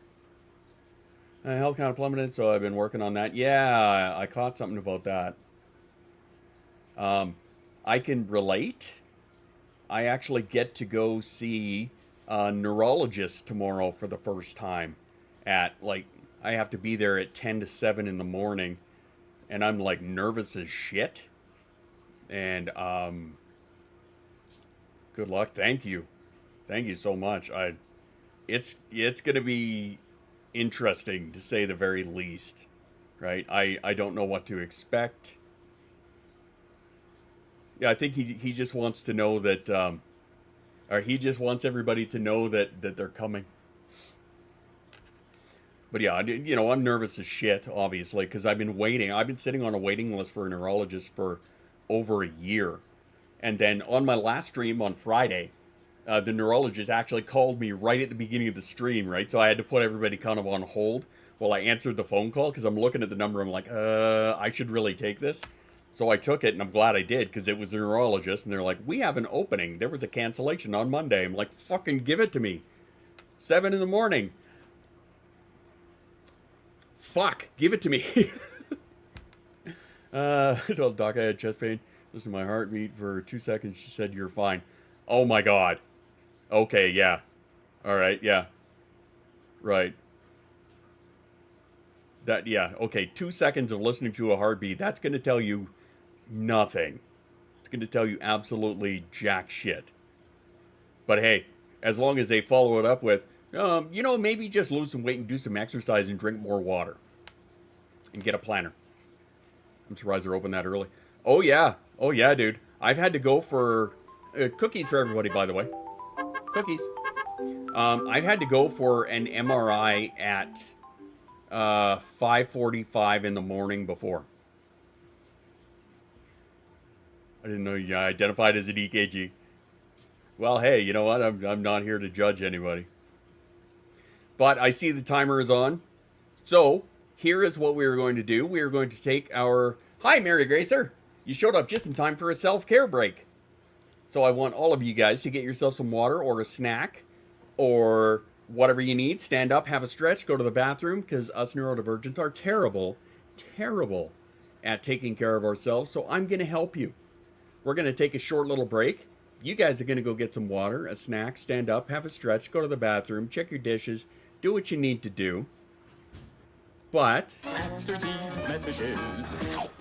Health count plummeted, so I've been working on that. Yeah, I caught something about that. I can relate. I actually get to go see a neurologist tomorrow for the first time. At, like, I have to be there at 10 to 7 in the morning. And I'm, like, nervous as shit. And, good luck. Thank you. Thank you so much. It's going to be interesting, to say the very least. Right? I don't know what to expect. Yeah, I think he just wants to know that, or he just wants everybody to know that they're coming. But yeah, you know, I'm nervous as shit, obviously, because I've been waiting. I've been sitting on a waiting list for a neurologist for over a year. And then on my last stream on Friday, the neurologist actually called me right at the beginning of the stream, right? So I had to put everybody kind of on hold while I answered the phone call, because I'm looking at the number. I'm like, I should really take this. So I took it, and I'm glad I did, because it was a neurologist. And they're like, we have an opening. There was a cancellation on Monday. I'm like, fucking give it to me. 7 in the morning. Fuck, give it to me. I told Doc I had chest pain. Listen to my heartbeat for 2 seconds. She said, you're fine. Oh my God. Okay, yeah. All right, yeah. Right. That, yeah, okay. 2 seconds of listening to a heartbeat, that's going to tell you nothing. It's going to tell you absolutely jack shit. But hey, as long as they follow it up with, you know, maybe just lose some weight and do some exercise and drink more water. And get a planner. I'm surprised they're open that early. Oh, yeah. Oh, yeah, dude. I've had to go for cookies for everybody, by the way. Cookies. I've had to go for an MRI at 5:45 in the morning before. I didn't know you identified as an EKG. Well, hey, you know what? I'm not here to judge anybody. But I see the timer is on. So, here is what we are going to do. We are going to take our... Hi, Mary Gracer. You showed up just in time for a self-care break. So I want all of you guys to get yourself some water or a snack or whatever you need. Stand up, have a stretch, go to the bathroom, because us neurodivergents are terrible, terrible at taking care of ourselves. So I'm going to help you. We're going to take a short little break. You guys are going to go get some water, a snack, stand up, have a stretch, go to the bathroom, check your dishes, do what you need to do. But After these messages,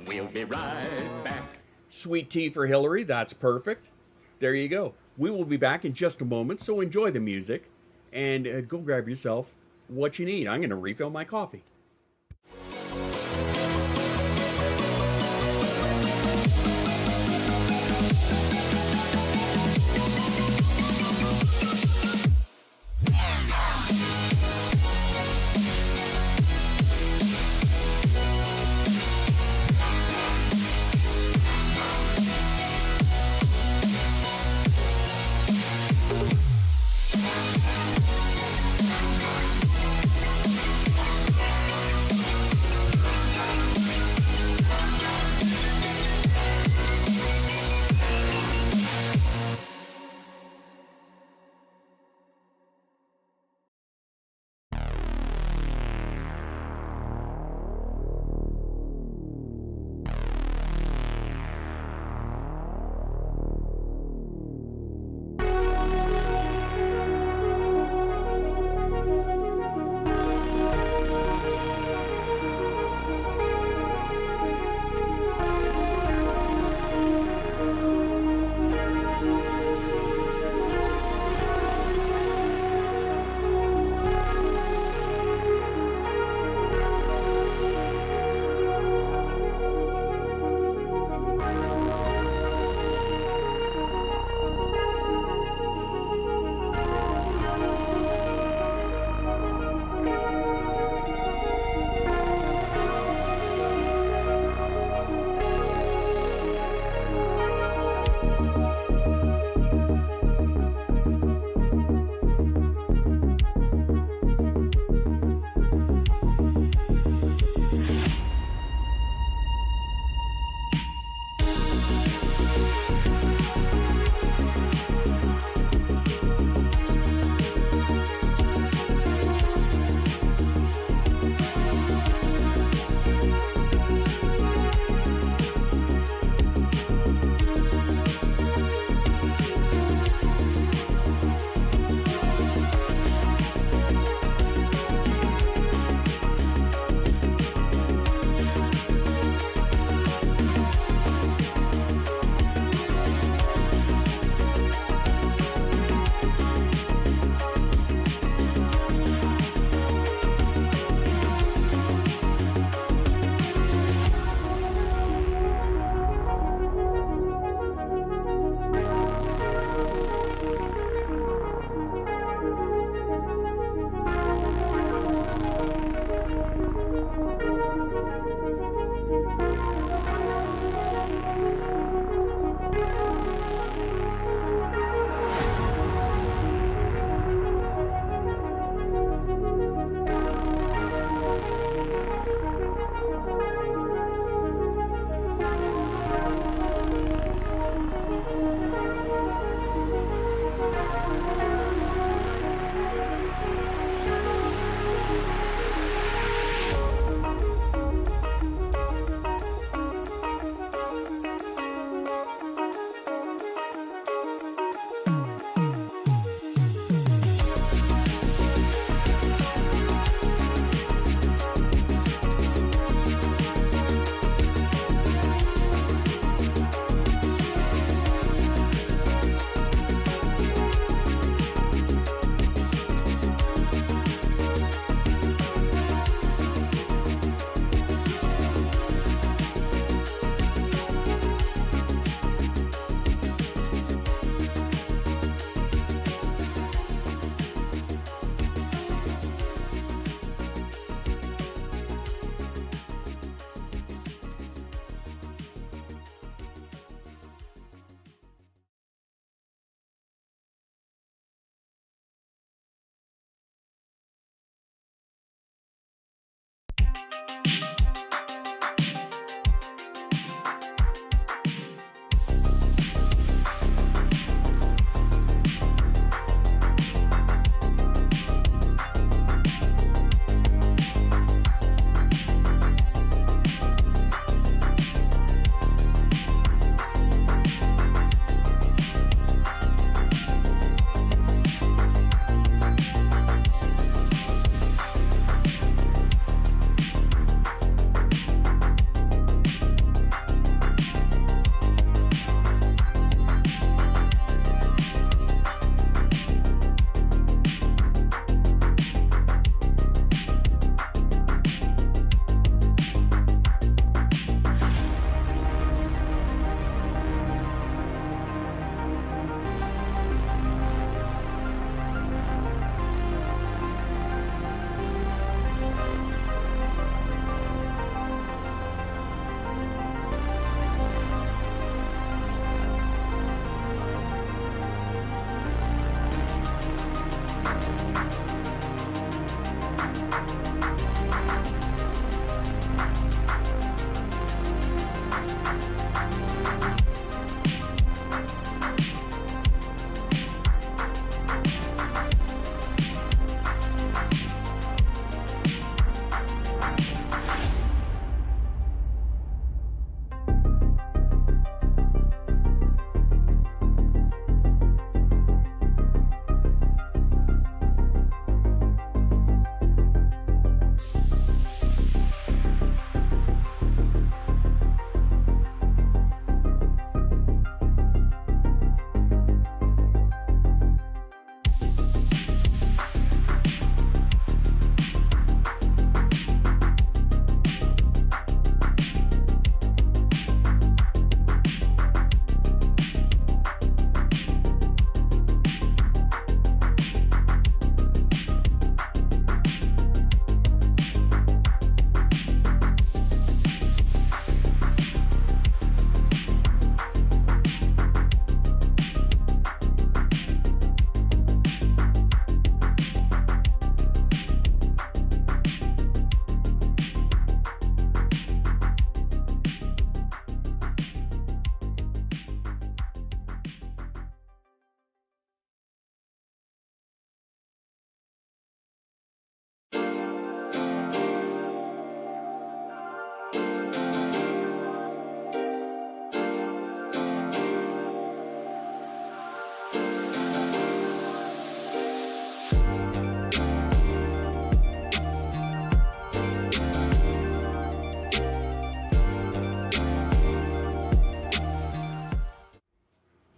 we'll be right back. sweet tea for Hillary, that's perfect. There you go. We will be back in just a moment, so enjoy the music and go grab yourself what you need. I'm going to refill my coffee.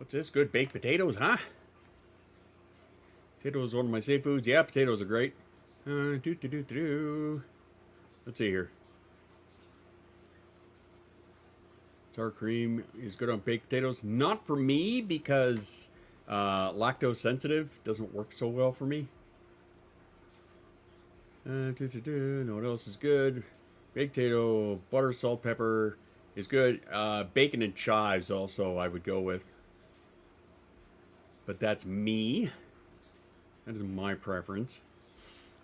What's this? Good baked potatoes, huh? Potatoes are one of my safe foods. Yeah, potatoes are great. Let's see here. Sour cream is good on baked potatoes. Not for me because lactose sensitive doesn't work so well for me. No, what else is good? Baked potato, butter, salt, pepper is good. Bacon and chives also I would go with. But that's me. That is my preference.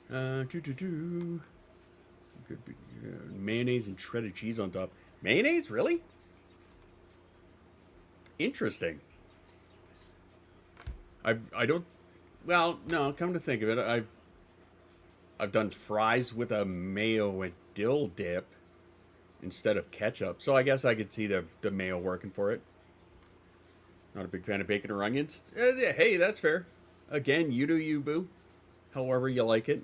Good, mayonnaise and shredded cheese on top. Mayonnaise, really? Interesting. I don't. Well, no. Come to think of it, I've done fries with a mayo and dill dip instead of ketchup. So I guess I could see the mayo working for it. Not a big fan of bacon or onions. Hey, that's fair. Again, you do you, boo. However you like it.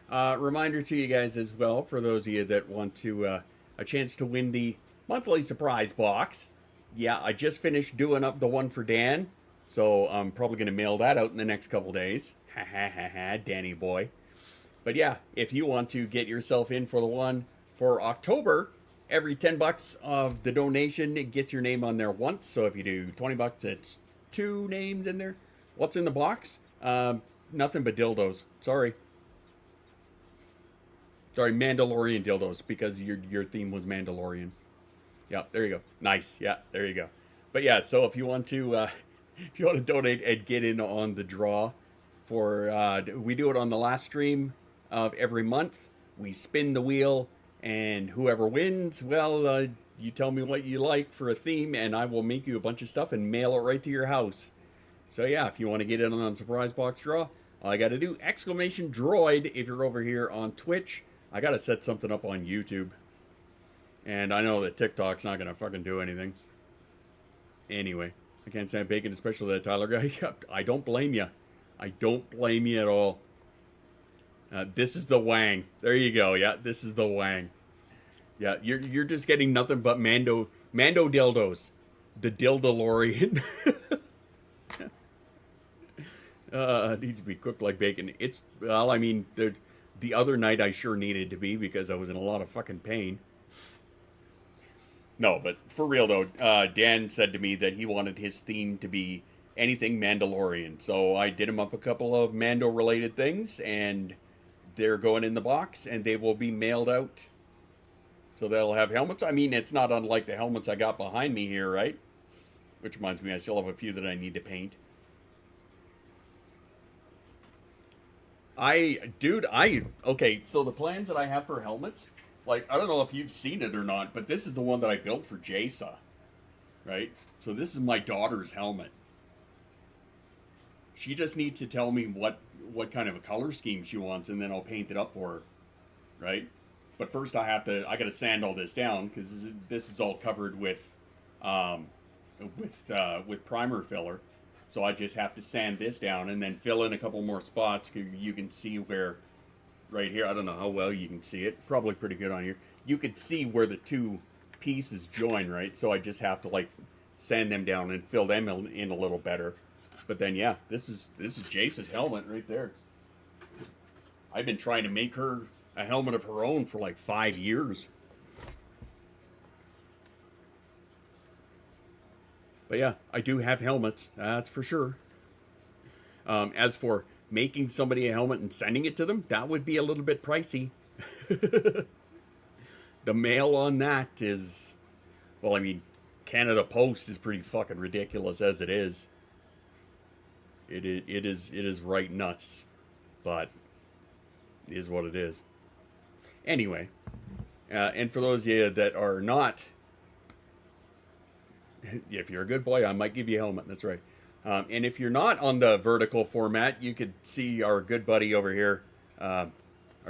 Reminder to you guys as well, for those of you that want to a chance to win the monthly surprise box. Yeah, I just finished doing up the one for Dan, so I'm probably going to mail that out in the next couple days. Ha ha ha ha, Danny boy. But yeah, if you want to get yourself in for the one for October, every $10 of the donation, it gets your name on there once. So if you do $20, it's 2 names in there. What's in the box? Nothing but dildos. Sorry, Mandalorian dildos, because your theme was Mandalorian. Yeah, there you go. Nice. Yeah, there you go. But yeah, so if you want to donate and get in on the draw for, we do it on the last stream of every month. We spin the wheel, and whoever wins, well, you tell me what you like for a theme, and I will make you a bunch of stuff and mail it right to your house. So yeah, if you want to get in on the surprise box draw, all I got to do, !droid if you're over here on Twitch. I got to set something up on YouTube. And I know that TikTok's not going to fucking do anything. Anyway, I can't stand bacon, especially that Tyler guy. I don't blame you. I don't blame you at all. This is the Wang. There you go. Yeah, this is the Wang. Yeah, you're just getting nothing but Mando dildos. The Dildalorian. It needs to be cooked like bacon. Well, I mean, the other night I sure needed to be, because I was in a lot of fucking pain. No, but for real though, Dan said to me that he wanted his theme to be anything Mandalorian. So I did him up a couple of Mando-related things, and they're going in the box, and they will be mailed out. So they'll have helmets. I mean, it's not unlike the helmets I got behind me here, right? Which reminds me, I still have a few that I need to paint. Okay, so the plans that I have for helmets, like, I don't know if you've seen it or not, but this is the one that I built for Jasa, right? So this is my daughter's helmet. She just needs to tell me what kind of a color scheme she wants, and then I'll paint it up for her, right? But first I gotta sand all this down, because this is all covered with primer filler. So I just have to sand this down and then fill in a couple more spots. You can see where, right here, I don't know how well you can see it. Probably pretty good on here. You can see where the two pieces join, right? So I just have to, like, sand them down and fill them in a little better. But then, yeah, this is Jace's helmet right there. I've been trying to make her a helmet of her own for like 5 years. But yeah, I do have helmets, that's for sure. As for making somebody a helmet and sending it to them, that would be a little bit pricey. The mail on that is, well, I mean, Canada Post is pretty fucking ridiculous as it is. It is right nuts, but it is what it is. Anyway, and for those of you that are not, if you're a good boy, I might give you a helmet. That's right. And if you're not on the vertical format, you could see our good buddy over here, our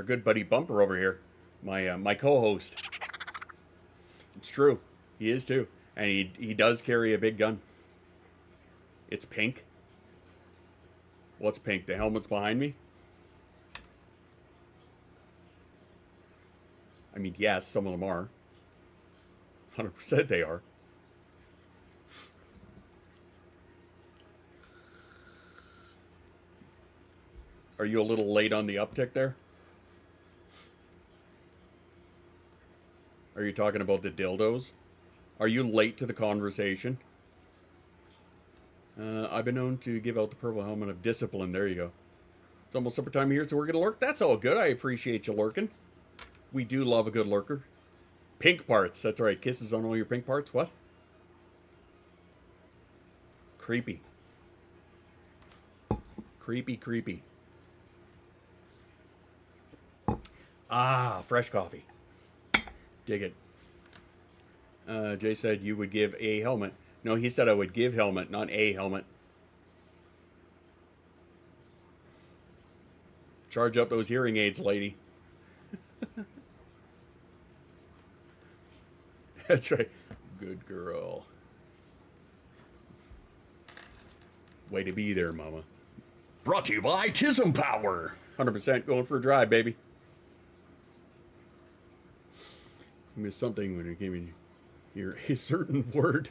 good buddy Bumper over here, my co-host. It's true, he is too, and he does carry a big gun. It's pink. What's pink? The helmet's behind me. I mean, yes, some of them are. 100% they are. Are you a little late on the uptick there? Are you talking about the dildos? Are you late to the conversation? I've been known to give out the purple helmet of discipline. There you go. It's almost supper time here, so we're going to lurk. That's all good. I appreciate you lurking. We do love a good lurker. Pink parts. That's right. Kisses on all your pink parts. What? Creepy. Creepy, creepy. Ah, fresh coffee. Dig it. Jay said you would give a helmet. No, he said I would give helmet, not a helmet. Charge up those hearing aids, lady. That's right. Good girl. Way to be there, mama. Brought to you by AUTISM Power. 100% going for a drive, baby. You missed something when you came in here. A certain word.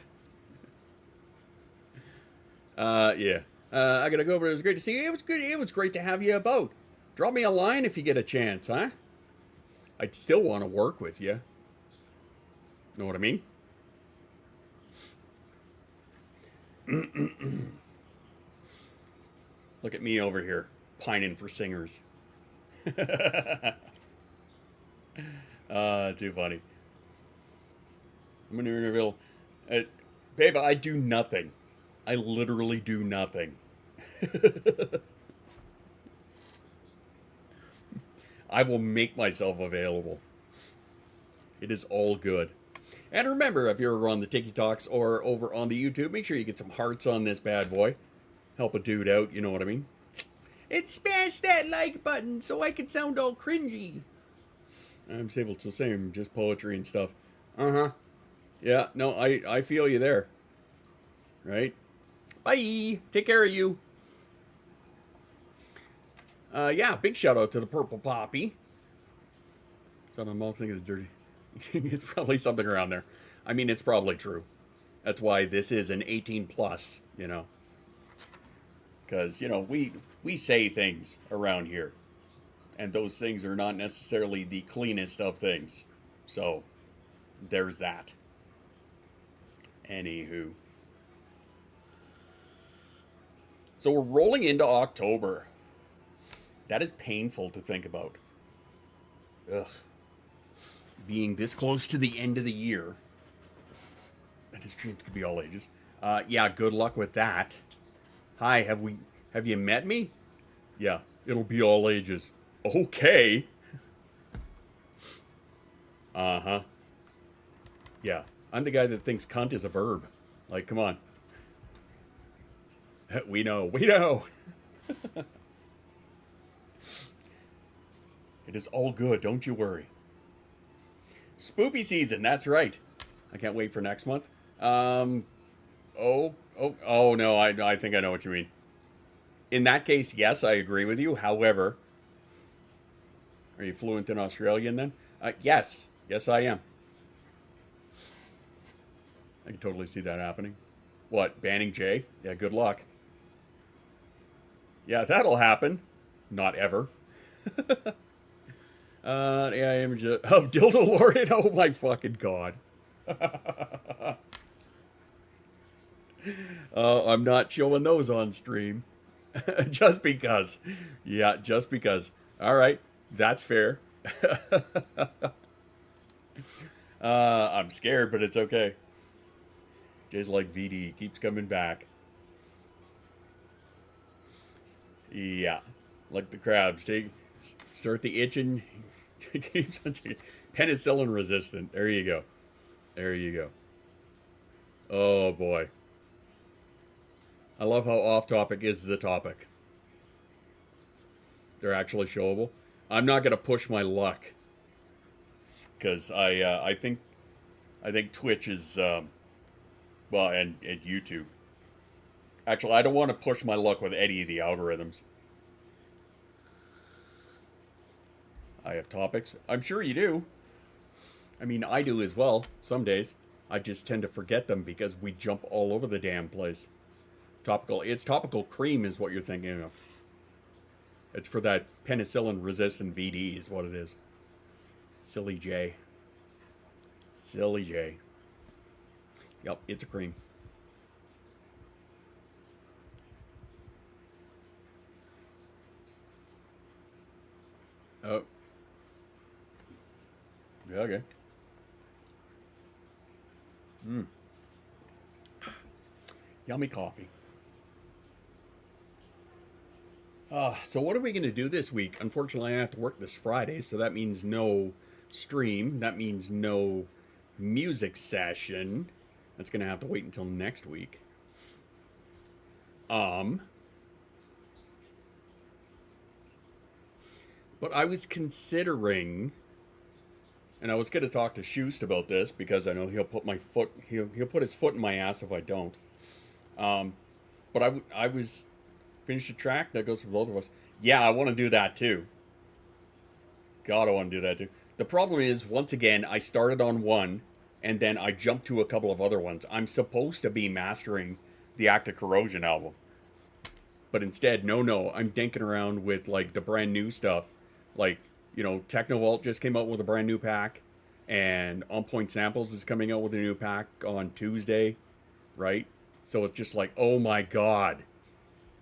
Yeah. I gotta go, but it was great to see you. It was good. It was great to have you about. Drop me a line if you get a chance, huh? I'd still want to work with you. Know what I mean? Look at me over here, pining for singers. Too funny. I'm in Interville. Babe, I do nothing. I literally do nothing. I will make myself available. It is all good. And remember, if you're on the TikToks or over on the YouTube, make sure you get some hearts on this bad boy. Help a dude out, you know what I mean? And smash that like button so I can sound all cringy. I'm disabled, so same, just poetry and stuff. Uh-huh. Yeah, no, I feel you there. Right? Bye! Take care of you. Yeah, big shout out to the Purple Poppy. So I'm all thinking it's dirty. It's probably something around there. I mean, it's probably true. That's why this is an 18 plus, you know. Because, you know, we say things around here. And those things are not necessarily the cleanest of things. So, there's that. Anywho. So we're rolling into October. That is painful to think about. Ugh. Being this close to the end of the year. And his dreams could be all ages. Yeah, good luck with that. Hi, have you met me? Yeah, it'll be all ages. Okay. Uh-huh. Yeah, I'm the guy that thinks cunt is a verb. Like, come on. We know. It is all good, don't you worry. Spoopy season, that's right. I can't wait for next month. Oh no, I think I know what you mean. In that case, yes, I agree with you. However, are you fluent in Australian then? Yes, I am. I can totally see that happening. What, banning Jay? Yeah, good luck. Yeah, that'll happen. Not ever. Yeah, image of Dildo Lord. Oh my fucking god. I'm not showing those on stream. Just because. Yeah, just because. Alright, that's fair. I'm scared, but it's okay. Jay's like VD, keeps coming back. Yeah, like the crabs. Start the itching. Keeps penicillin resistant. There you go. There you go. Oh boy. I love how off topic is the topic. They're actually showable. I'm not gonna push my luck because I think Twitch is well, and YouTube. Actually, I don't want to push my luck with any of the algorithms. I have topics. I'm sure you do. I mean, I do as well, some days. I just tend to forget them because we jump all over the damn place. Topical. It's topical cream is what you're thinking of. It's for that penicillin-resistant VD is what it is. Silly J. Silly J. Yep, it's a cream. Oh. Yeah, okay. Yummy coffee. So what are we going to do this week? Unfortunately, I have to work this Friday, so that means no stream. That means no music session. That's going to have to wait until next week. But I was considering, and I was going to talk to Shoost about this because I know he'll put he'll put his foot in my ass if I don't. But I was finished a track that goes for both of us. Yeah, I want to do that too. God, I want to do that too. The problem is, once again, I started on one, and then I jumped to a couple of other ones. I'm supposed to be mastering the Act of Corrosion album. But instead, no, I'm dinking around with, like, the brand new stuff. Like, you know, Technovault just came out with a brand new pack, and On Point Samples is coming out with a new pack on Tuesday, right? So it's just like, oh my God.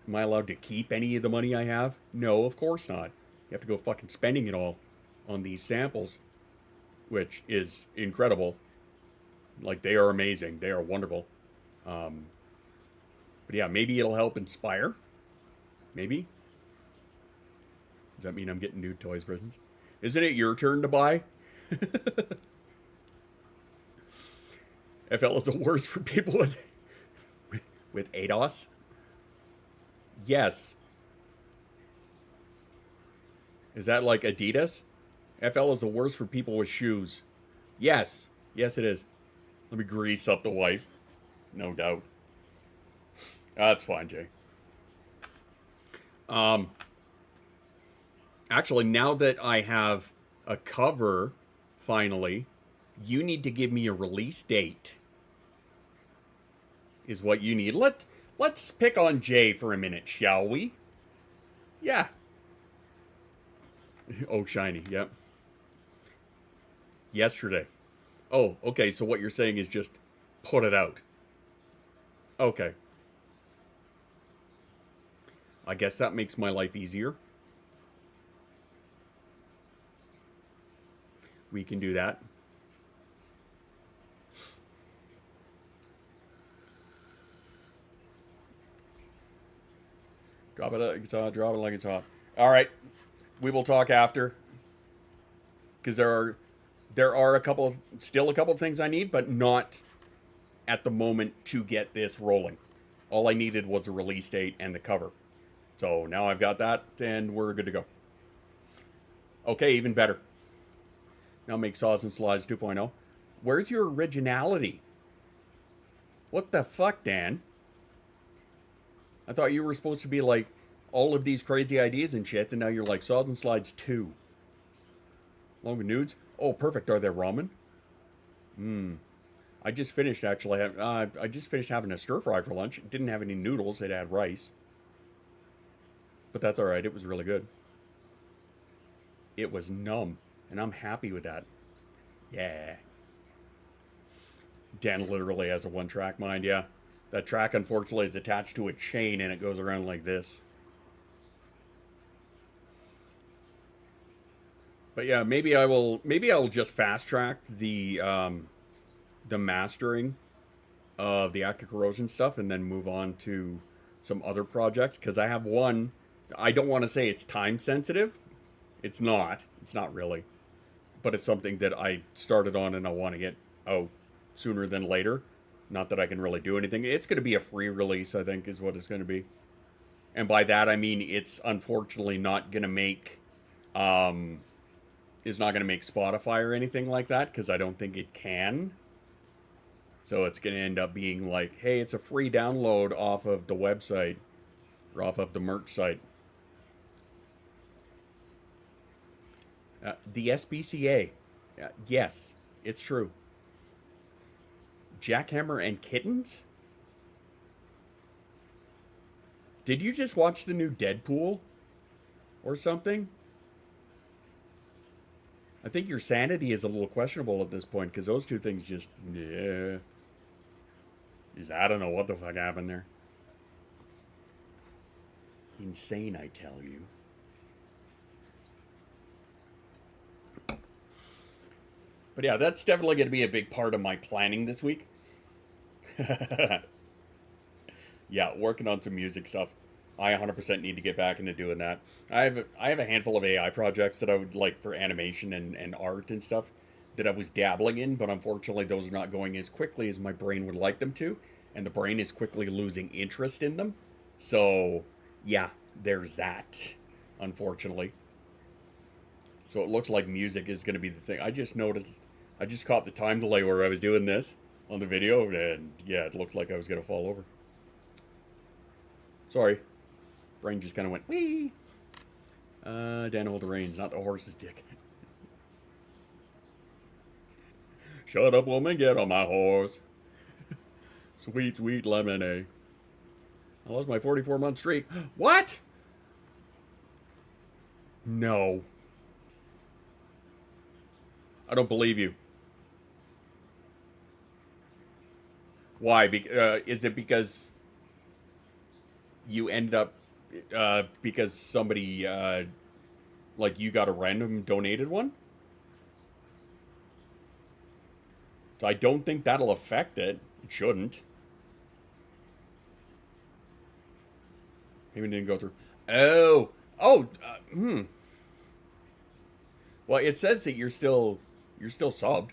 Am I allowed to keep any of the money I have? No, of course not. You have to go fucking spending it all on these samples, which is incredible. Like, they are amazing. They are wonderful. But yeah, maybe it'll help inspire. Maybe. Does that mean I'm getting new toys presents? Isn't it your turn to buy? FL is the worst for people with ADOS. Yes. Is that like Adidas? FL is the worst for people with shoes. Yes. Yes, it is. Let me grease up the wife. No doubt. That's fine, Jay. Actually, now that I have a cover, finally, you need to give me a release date. Is what you need. Let's pick on Jay for a minute, shall we? Yeah. Oh, shiny, yep. Yesterday. Oh, okay, so what you're saying is just put it out. Okay. I guess that makes my life easier. We can do that. Drop it like it's hot, drop it like it's hot. All right. We will talk after. Because there are still a couple of things I need, but not at the moment to get this rolling. All I needed was a release date and the cover. So now I've got that, and we're good to go. Okay, even better. Now make Saws and Slides 2.0. Where's your originality? What the fuck, Dan? I thought you were supposed to be like all of these crazy ideas and shit, and now you're like Saws and Slides 2. Along with nudes? Oh, perfect. Are there ramen? I just finished actually. I just finished having a stir fry for lunch. It didn't have any noodles. It had rice. But that's all right. It was really good. It was numb, and I'm happy with that. Yeah. Dan literally has a one-track mind. Yeah. That track, unfortunately, is attached to a chain, and it goes around like this. But yeah, maybe I'll just fast track the mastering of the Act of Corrosion stuff, and then move on to some other projects, because I have one. I don't want to say it's time sensitive. It's not really, but it's something that I started on and I want to get out sooner than later. Not that I can really do anything. It's going to be a free release, I think, is what it's going to be. And by that I mean it's unfortunately not going to make is not going to make Spotify or anything like that, because I don't think it can. So it's going to end up being like, hey, it's a free download off of the website or off of the merch site. The SPCA. Yes, it's true. Jackhammer and Kittens? Did you just watch the new Deadpool? or something. I think your sanity is a little questionable at this point, because those two things just, yeah. I don't know what the fuck happened there. Insane, I tell you. But yeah, that's definitely going to be a big part of my planning this week. Yeah, working on some music stuff. I 100% need to get back into doing that. I have a handful of AI projects that I would like for animation and art and stuff that I was dabbling in, but unfortunately those are not going as quickly as my brain would like them to, and the brain is quickly losing interest in them. So, yeah, there's that, unfortunately. So it looks like music is going to be the thing. I just caught the time delay where I was doing this on the video, and yeah, it looked like I was going to fall over. Sorry. Brain just kind of went, wee. Dan hold the reins, not the horse's dick. Shut up, woman, get on my horse. Sweet, sweet lemonade. I lost my 44-month streak. What? No. I don't believe you. Why? Is it because you ended up, because somebody, like you got a random donated one? So I don't think that'll affect it. It shouldn't. Maybe it didn't go through. Well, it says that you're still subbed.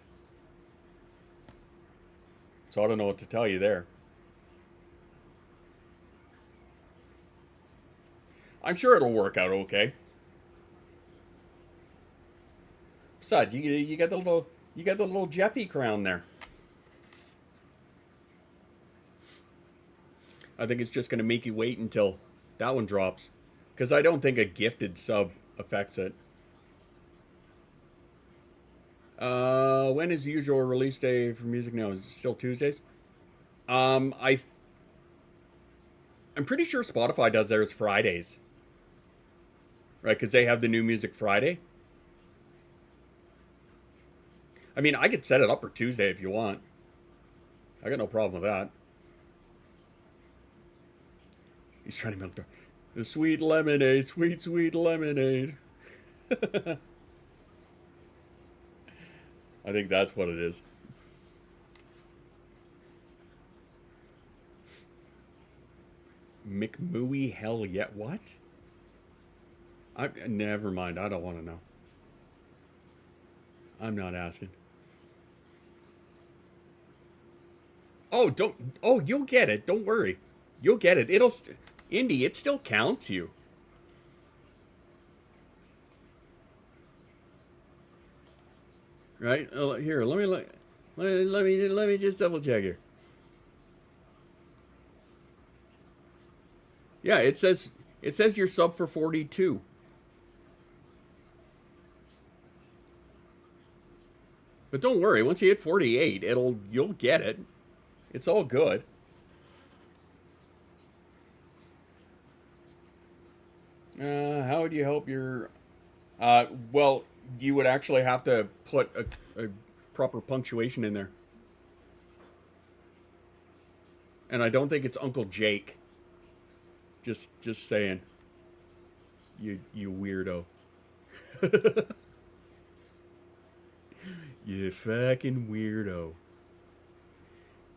So I don't know what to tell you there. I'm sure it'll work out okay. Besides, you got the little Jeffy crown there. I think it's just going to make you wait until that one drops, because I don't think a gifted sub affects it. When is the usual release day for music now? Is it still Tuesdays? I'm pretty sure Spotify does theirs Fridays. Right, because they have the New Music Friday. I mean, I could set it up for Tuesday if you want. I got no problem with that. He's trying to milk the sweet lemonade, sweet, sweet lemonade. I think that's what it is. McMooey hell yet? What? Never mind. I don't want to know. I'm not asking. Oh, you'll get it. Don't worry. You'll get it. Indy, it still counts you. Right? Here, let me just double check here. Yeah, it says you're sub for 42. But don't worry, once you hit 48, you'll get it. It's all good. How would you help your... well, you would actually have to put a proper punctuation in there. And I don't think it's Uncle Jake. Just saying. You weirdo. You fucking weirdo.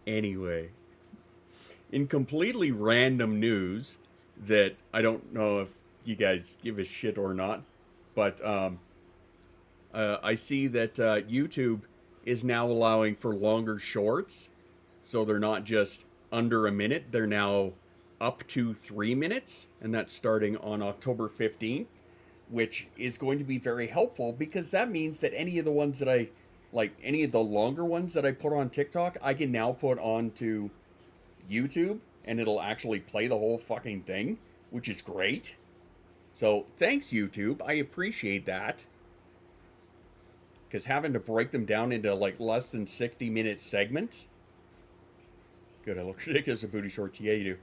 Anyway, in completely random news that I don't know if you guys give a shit or not, but I see that YouTube is now allowing for longer shorts, so they're not just under a minute, they're now up to 3 minutes, and that's starting on October 15th, which is going to be very helpful, because that means that any of the ones that any of the longer ones that I put on TikTok, I can now put onto YouTube, and it'll actually play the whole fucking thing, which is great. So, thanks, YouTube. I appreciate that. Because having to break them down into, less than 60-minute segments... Good, I look ridiculous in booty shorts. Yeah, you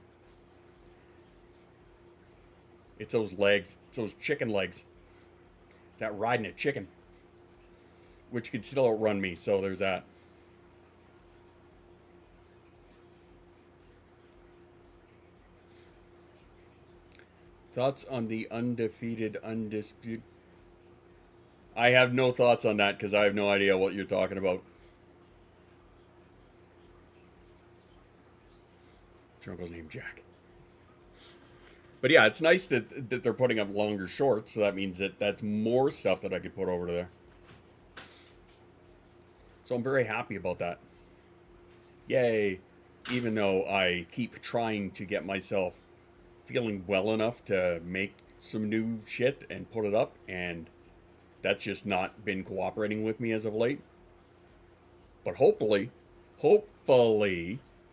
do. It's those legs. It's those chicken legs. It's that riding a chicken. Which could still outrun me, so there's that. Thoughts on the undefeated, undisputed? I have no thoughts on that because I have no idea what you're talking about. Your uncle's named Jack. But yeah, it's nice that they're putting up longer shorts, so that means that that's more stuff that I could put over there. So I'm very happy about that. Yay. Even though I keep trying to get myself feeling well enough to make some new shit and put it up, and that's just not been cooperating with me as of late. But hopefully,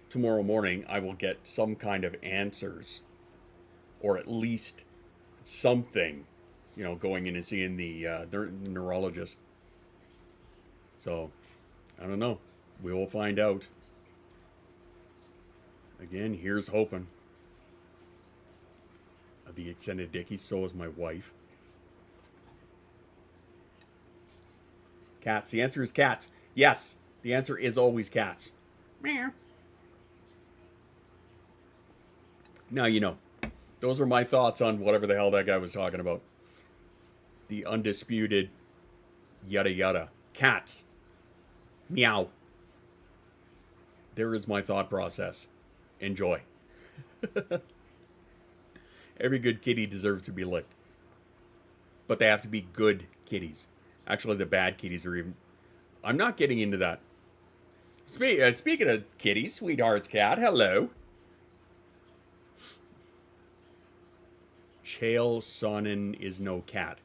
tomorrow morning I will get some kind of answers, or at least something, you know, going in and seeing the neurologist. So, I don't know. We will find out. Again, here's hoping. The extended dickies, so is my wife. Cats. The answer is cats. Yes, the answer is always cats. Meow. Now you know. Those are my thoughts on whatever the hell that guy was talking about. The undisputed yada yada. Cats. Meow. There is my thought process. Enjoy. Every good kitty deserves to be licked. But they have to be good kitties. Actually, the bad kitties are even... I'm not getting into that. Speaking of kitties, Sweetheart's cat, hello. Chael Sonnen is no cat.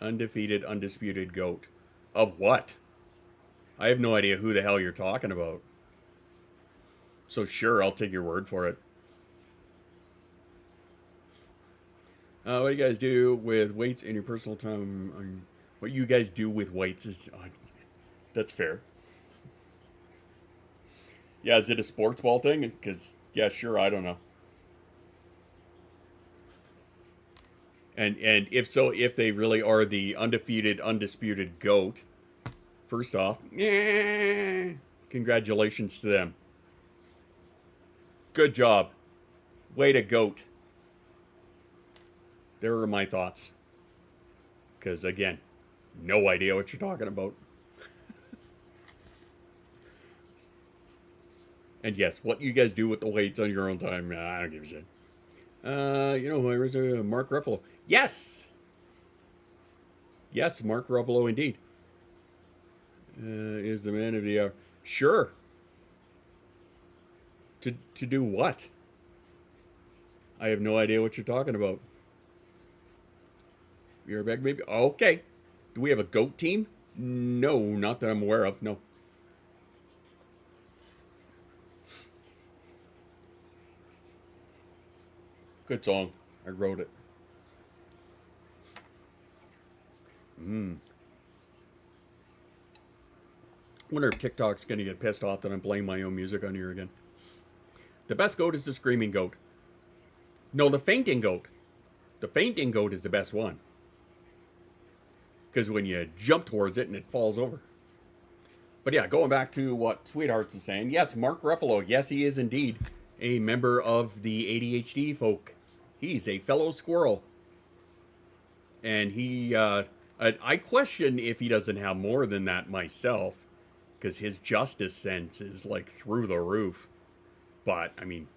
Undefeated, undisputed goat. Of what? I have no idea who the hell you're talking about. So sure, I'll take your word for it. What do you guys do with weights in your personal time? What you guys do with weights is... that's fair. Yeah, is it a sports ball thing? Because, yeah, sure, I don't know. And if so, if they really are the undefeated, undisputed GOAT, first off, congratulations to them. Good job. Way to GOAT. There are my thoughts. Because, again, no idea what you're talking about. And yes, what you guys do with the weights on your own time, I don't give a shit. You know, Mark Ruffalo. Yes! Yes, Mark Ruffalo indeed. Is the man of the hour. Sure. To do what? I have no idea what you're talking about. You're back, maybe? Okay. Do we have a GOAT team? No, not that I'm aware of. No. Good song. I wrote it. Wonder if TikTok's going to get pissed off that I'm playing my own music on here again. The best goat is the screaming goat. No, the fainting goat. The fainting goat is the best one. Because when you jump towards it and it falls over. But yeah, going back to what Sweethearts is saying. Yes, Mark Ruffalo. Yes, he is indeed a member of the ADHD folk. He's a fellow squirrel. And he, I question if he doesn't have more than that myself. Because his justice sense is like through the roof. But, I mean,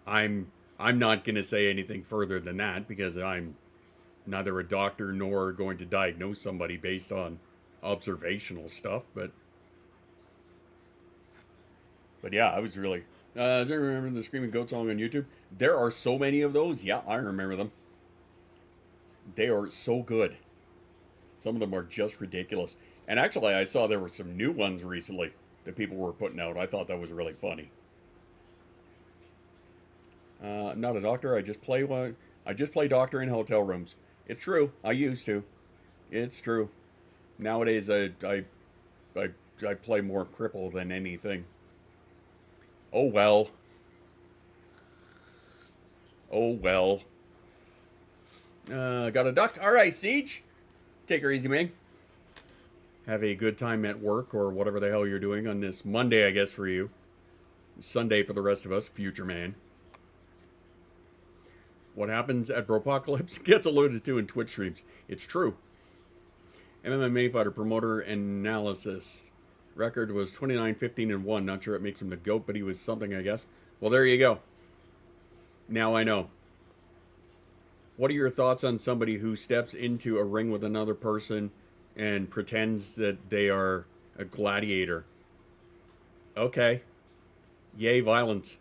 I'm not going to say anything further than that. Because I'm neither a doctor nor going to diagnose somebody based on observational stuff. But yeah, I was really... does anyone remember the Screaming Goat song on YouTube? There are so many of those. Yeah, I remember them. They are so good. Some of them are just ridiculous. And actually, I saw there were some new ones recently that people were putting out. I thought that was really funny. I'm not a doctor. I just play one. I just play doctor in hotel rooms. It's true. I used to. It's true. Nowadays, I play more cripple than anything. Oh well. Oh, well. Got a duck. All right, Siege. Take her easy, man. Have a good time at work or whatever the hell you're doing on this Monday, I guess, for you. Sunday for the rest of us, future man. What happens at Bropocalypse gets alluded to in Twitch streams. It's true. MMA fighter promoter analysis. Record was 29-15-1. Not sure it makes him the GOAT, but he was something, I guess. Well, there you go. Now I know. What are your thoughts on somebody who steps into a ring with another person and pretends that they are a gladiator? Okay. Yay, violence.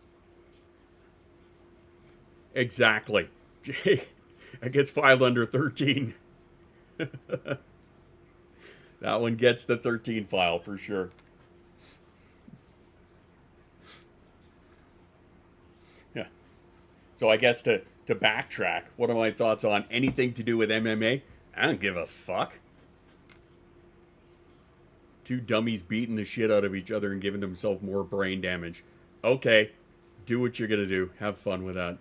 Exactly. It gets filed under 13. That one gets the 13 file for sure. Yeah. So I guess to backtrack, what are my thoughts on anything to do with MMA? I don't give a fuck. Two dummies beating the shit out of each other and giving themselves more brain damage. Okay, do what you're gonna do. Have fun with that.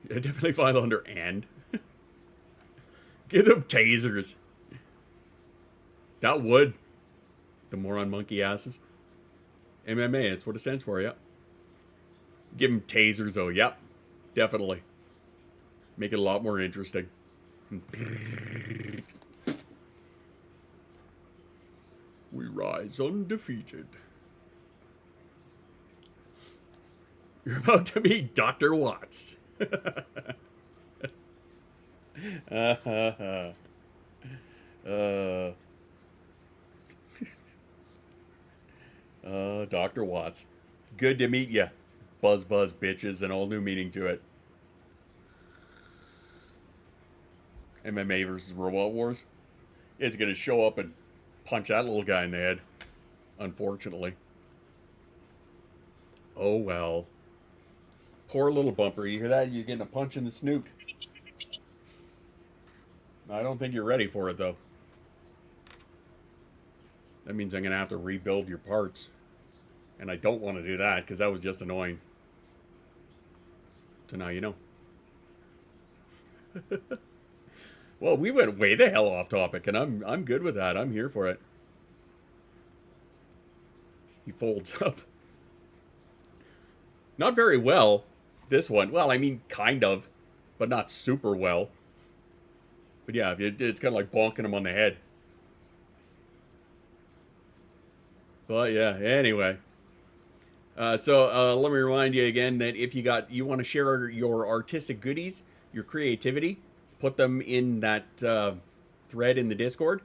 I definitely file under and. Give them tasers. That would. The moron monkey asses. MMA, that's what it stands for, yep. Give them tasers, though, yep. Definitely. Make it a lot more interesting. We rise undefeated. You're about to meet Dr. Watts. Dr. Watts. Good to meet ya. Buzz buzz bitches, an all new meaning to it. MMA versus Robot Wars. It's gonna show up and punch that little guy in the head. Unfortunately. Oh well. Poor little bumper. You hear that? You're getting a punch in the snoot. I don't think you're ready for it though. That means I'm gonna have to rebuild your parts. And I don't want to do that because that was just annoying. So now you know. Well, we went way the hell off topic, and I'm good with that. I'm here for it. He folds up. Not very well, this one. Well, I mean, kind of, but not super well. But yeah, it's kind of like bonking him on the head. But yeah, anyway. So let me remind you again that if you want to share your artistic goodies, your creativity, put them in that thread in the Discord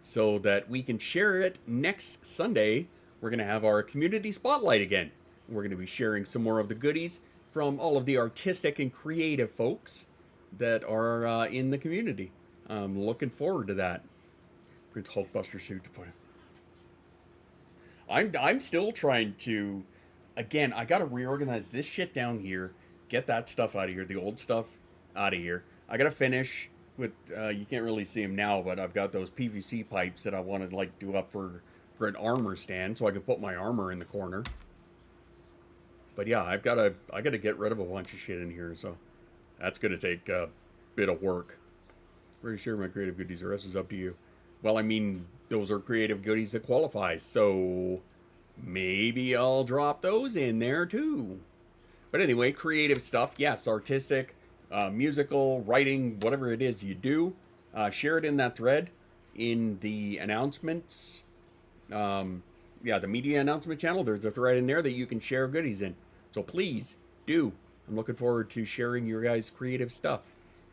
so that we can share it next Sunday. We're going to have our community spotlight again. We're going to be sharing some more of the goodies from all of the artistic and creative folks that are in the community. I'm looking forward to that. Prince Hulkbuster suit to put it. I'm still trying to. Again, I gotta reorganize this shit down here. Get that stuff out of here. The old stuff out of here. I gotta finish with. You can't really see them now, but I've got those PVC pipes that I want to like do up for an armor stand, so I can put my armor in the corner. But yeah, I gotta get rid of a bunch of shit in here, so that's gonna take a bit of work. Ready to share my creative goodies. The rest is up to you. Well, I mean, those are creative goodies that qualify, so maybe I'll drop those in there too. But anyway, creative stuff, yes, artistic, musical, writing, whatever it is you do, share it in that thread in the announcements. Yeah, the media announcement channel, there's a thread in there that you can share goodies in. So please do. I'm looking forward to sharing your guys' creative stuff.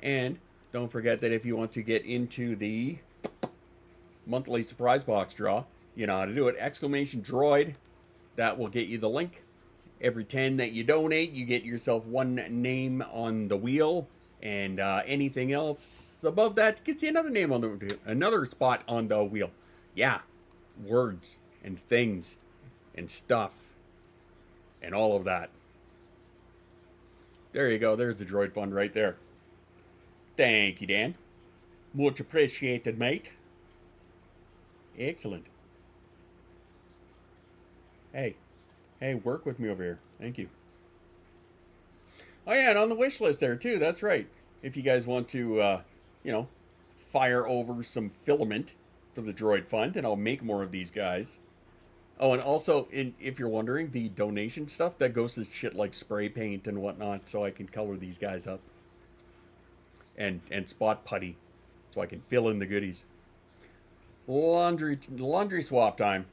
And don't forget that if you want to get into the monthly surprise box draw, you know how to do it. Exclamation droid. That will get you the link. Every 10 that you donate, you get yourself one name on the wheel. And anything else above that gets you another name on the another spot on the wheel. Yeah. Words and things and stuff and all of that. There you go. There's the droid fund right there. Thank you, Dan. Much appreciated, mate. Excellent. Hey, work with me over here. Thank you. Oh yeah, and on the wish list there too. That's right. If you guys want to, fire over some filament for the Droid Fund, and I'll make more of these guys. Oh, and also, if you're wondering, the donation stuff that goes to shit like spray paint and whatnot, so I can color these guys up, and spot putty, so I can fill in the goodies. Laundry swap time.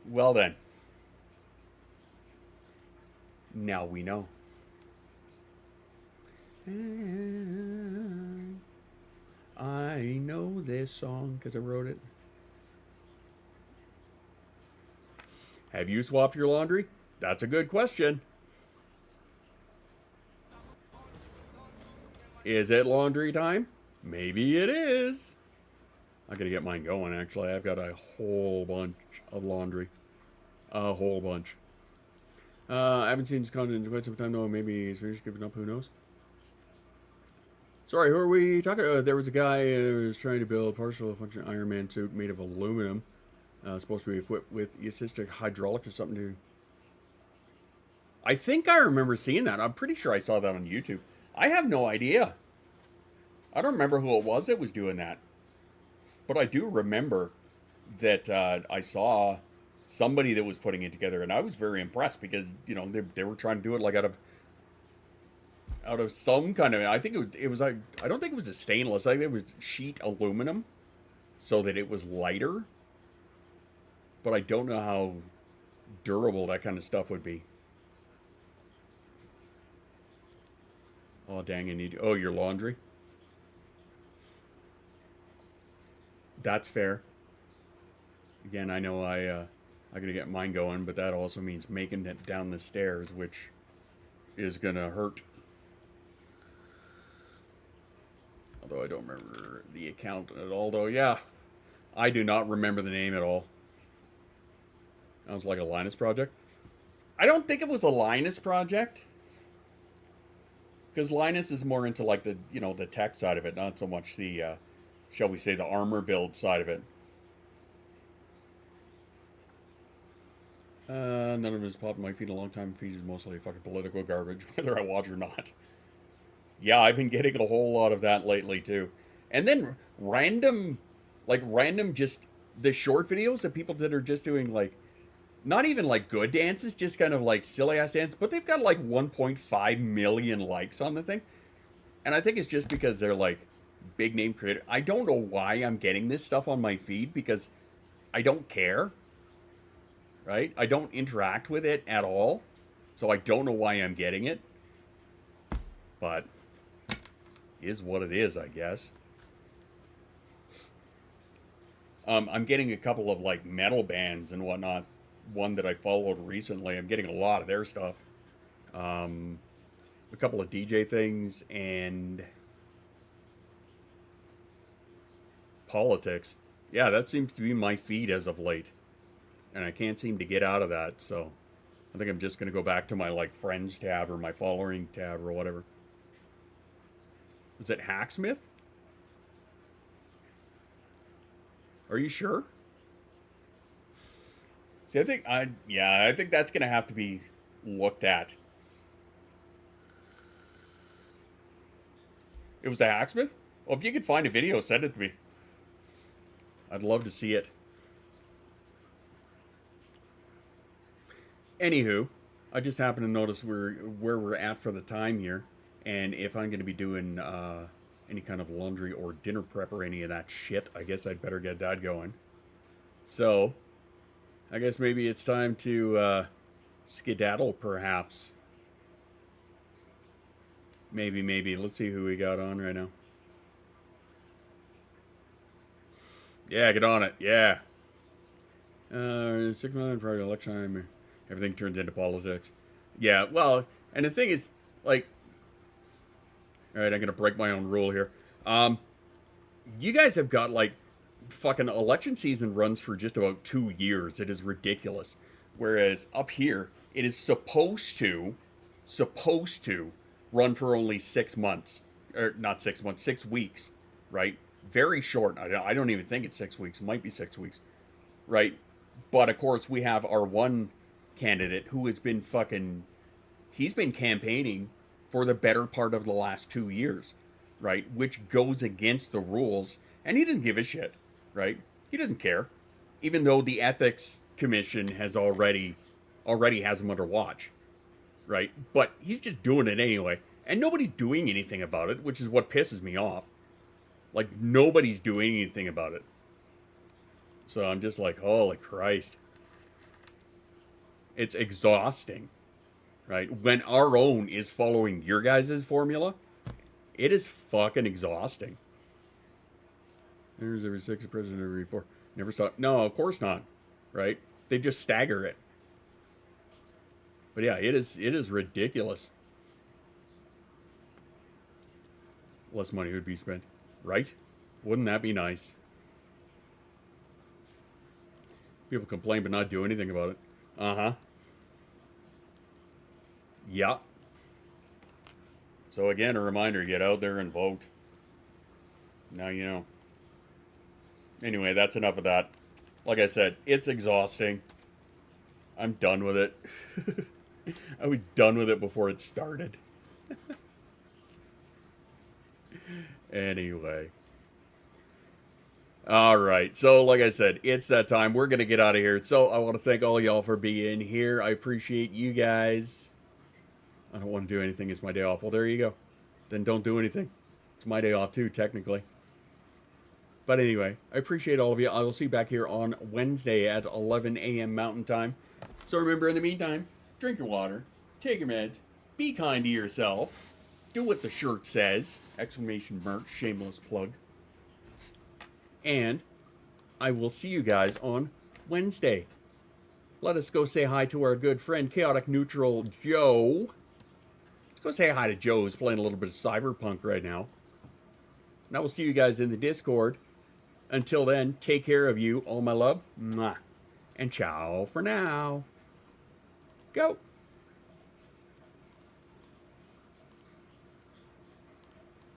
Well then, now we know. I know this song because I wrote it. Have you swapped your laundry? That's a good question. Is it laundry time? Maybe it is. I gotta get mine going, actually. I've got a whole bunch of laundry. A whole bunch. I haven't seen his content in quite some time, though. Maybe he's finished giving up. Who knows? Sorry, who are we talking to? There was a guy who was trying to build a partial function Iron Man suit made of aluminum. Supposed to be equipped with assisted hydraulics or something to... I think I remember seeing that. I'm pretty sure I saw that on YouTube. I have no idea. I don't remember who it was that was doing that. But I do remember that I saw somebody that was putting it together, and I was very impressed because, they were trying to do it like out of some kind of... I think it was I don't think it was a stainless. I think it was sheet aluminum so that it was lighter. But I don't know how durable that kind of stuff would be. Oh, dang, I need... Oh, your laundry? That's fair. Again, I know I gotta get mine going, but that also means making it down the stairs, which is gonna hurt. Although I don't remember the account at all, though. Yeah, I do not remember the name at all. Sounds like a Linus project. I don't think it was a Linus project. Because Linus is more into like the, the tech side of it, not so much the, shall we say, the armor build side of it. None of it has popped in my feed in a long time. Feed is mostly fucking political garbage, whether I watch or not. Yeah, I've been getting a whole lot of that lately, too. And then random just the short videos that people that are just doing, like, not even, like, good dances, just kind of, like, silly-ass dance, but they've got, like, 1.5 million likes on the thing. And I think it's just because they're, like, big-name creator. I don't know why I'm getting this stuff on my feed, because I don't care, right? I don't interact with it at all, so I don't know why I'm getting it. But is what it is, I guess. I'm getting a couple of, like, metal bands and whatnot. One that I followed recently. I'm getting a lot of their stuff. A couple of DJ things and politics. Yeah, that seems to be my feed as of late. And I can't seem to get out of that, so I think I'm just going to go back to my, like, friends tab or my following tab or whatever. Is it Hacksmith? Are you sure? See, I think that's going to have to be looked at. It was a Hacksmith? Well, if you could find a video, send it to me. I'd love to see it. Anywho, I just happened to notice where we're at for the time here. And if I'm going to be doing any kind of laundry or dinner prep or any of that shit, I guess I'd better get that going. So, I guess maybe it's time to skedaddle, perhaps. Maybe. Let's see who we got on right now. Yeah, get on it. Yeah. 6 months prior to election time, everything turns into politics. Yeah, well, and the thing is, like... Alright, I'm going to break my own rule here. You guys have got, like, fucking election season runs for just about 2 years. It is ridiculous. Whereas up here, it is supposed to run for only 6 months. Or not 6 months, 6 weeks, right? Very short. I don't even think it's 6 weeks. It might be 6 weeks, right? But, of course, we have our one candidate who has been fucking... He's been campaigning for the better part of the last 2 years, right? Which goes against the rules, and he doesn't give a shit, right? He doesn't care, even though the ethics commission has already has him under watch, right? But he's just doing it anyway, and nobody's doing anything about it, which is what pisses me off. Like, nobody's doing anything about it. So I'm just like, holy Christ. It's exhausting, right? When our own is following your guys' formula, it is fucking exhausting. There's every 6, president every 4. Never saw. No, of course not, right? They just stagger it. But yeah, it is ridiculous. Less money would be spent, right? Wouldn't that be nice? People complain but not do anything about it. Uh-huh. Yeah. So again, a reminder, get out there and vote. Now you know. Anyway, that's enough of that. Like I said, it's exhausting. I'm done with it. I was done with it before it started. Anyway. Alright, so like I said, it's that time. We're going to get out of here. So I want to thank all y'all for being here. I appreciate you guys. I don't want to do anything. It's my day off. Well, there you go. Then don't do anything. It's my day off too, technically. But anyway, I appreciate all of you. I will see you back here on Wednesday at 11 a.m. Mountain Time. So remember, in the meantime, drink your water, take your meds, be kind to yourself, do what the shirt says, exclamation mark, shameless plug. And I will see you guys on Wednesday. Let us go say hi to our good friend, Chaotic Neutral Joe. Let's go say hi to Joe, who's playing a little bit of Cyberpunk right now. And I will see you guys in the Discord. Until then, take care of you, all my love. Mwah. And ciao for now. Go.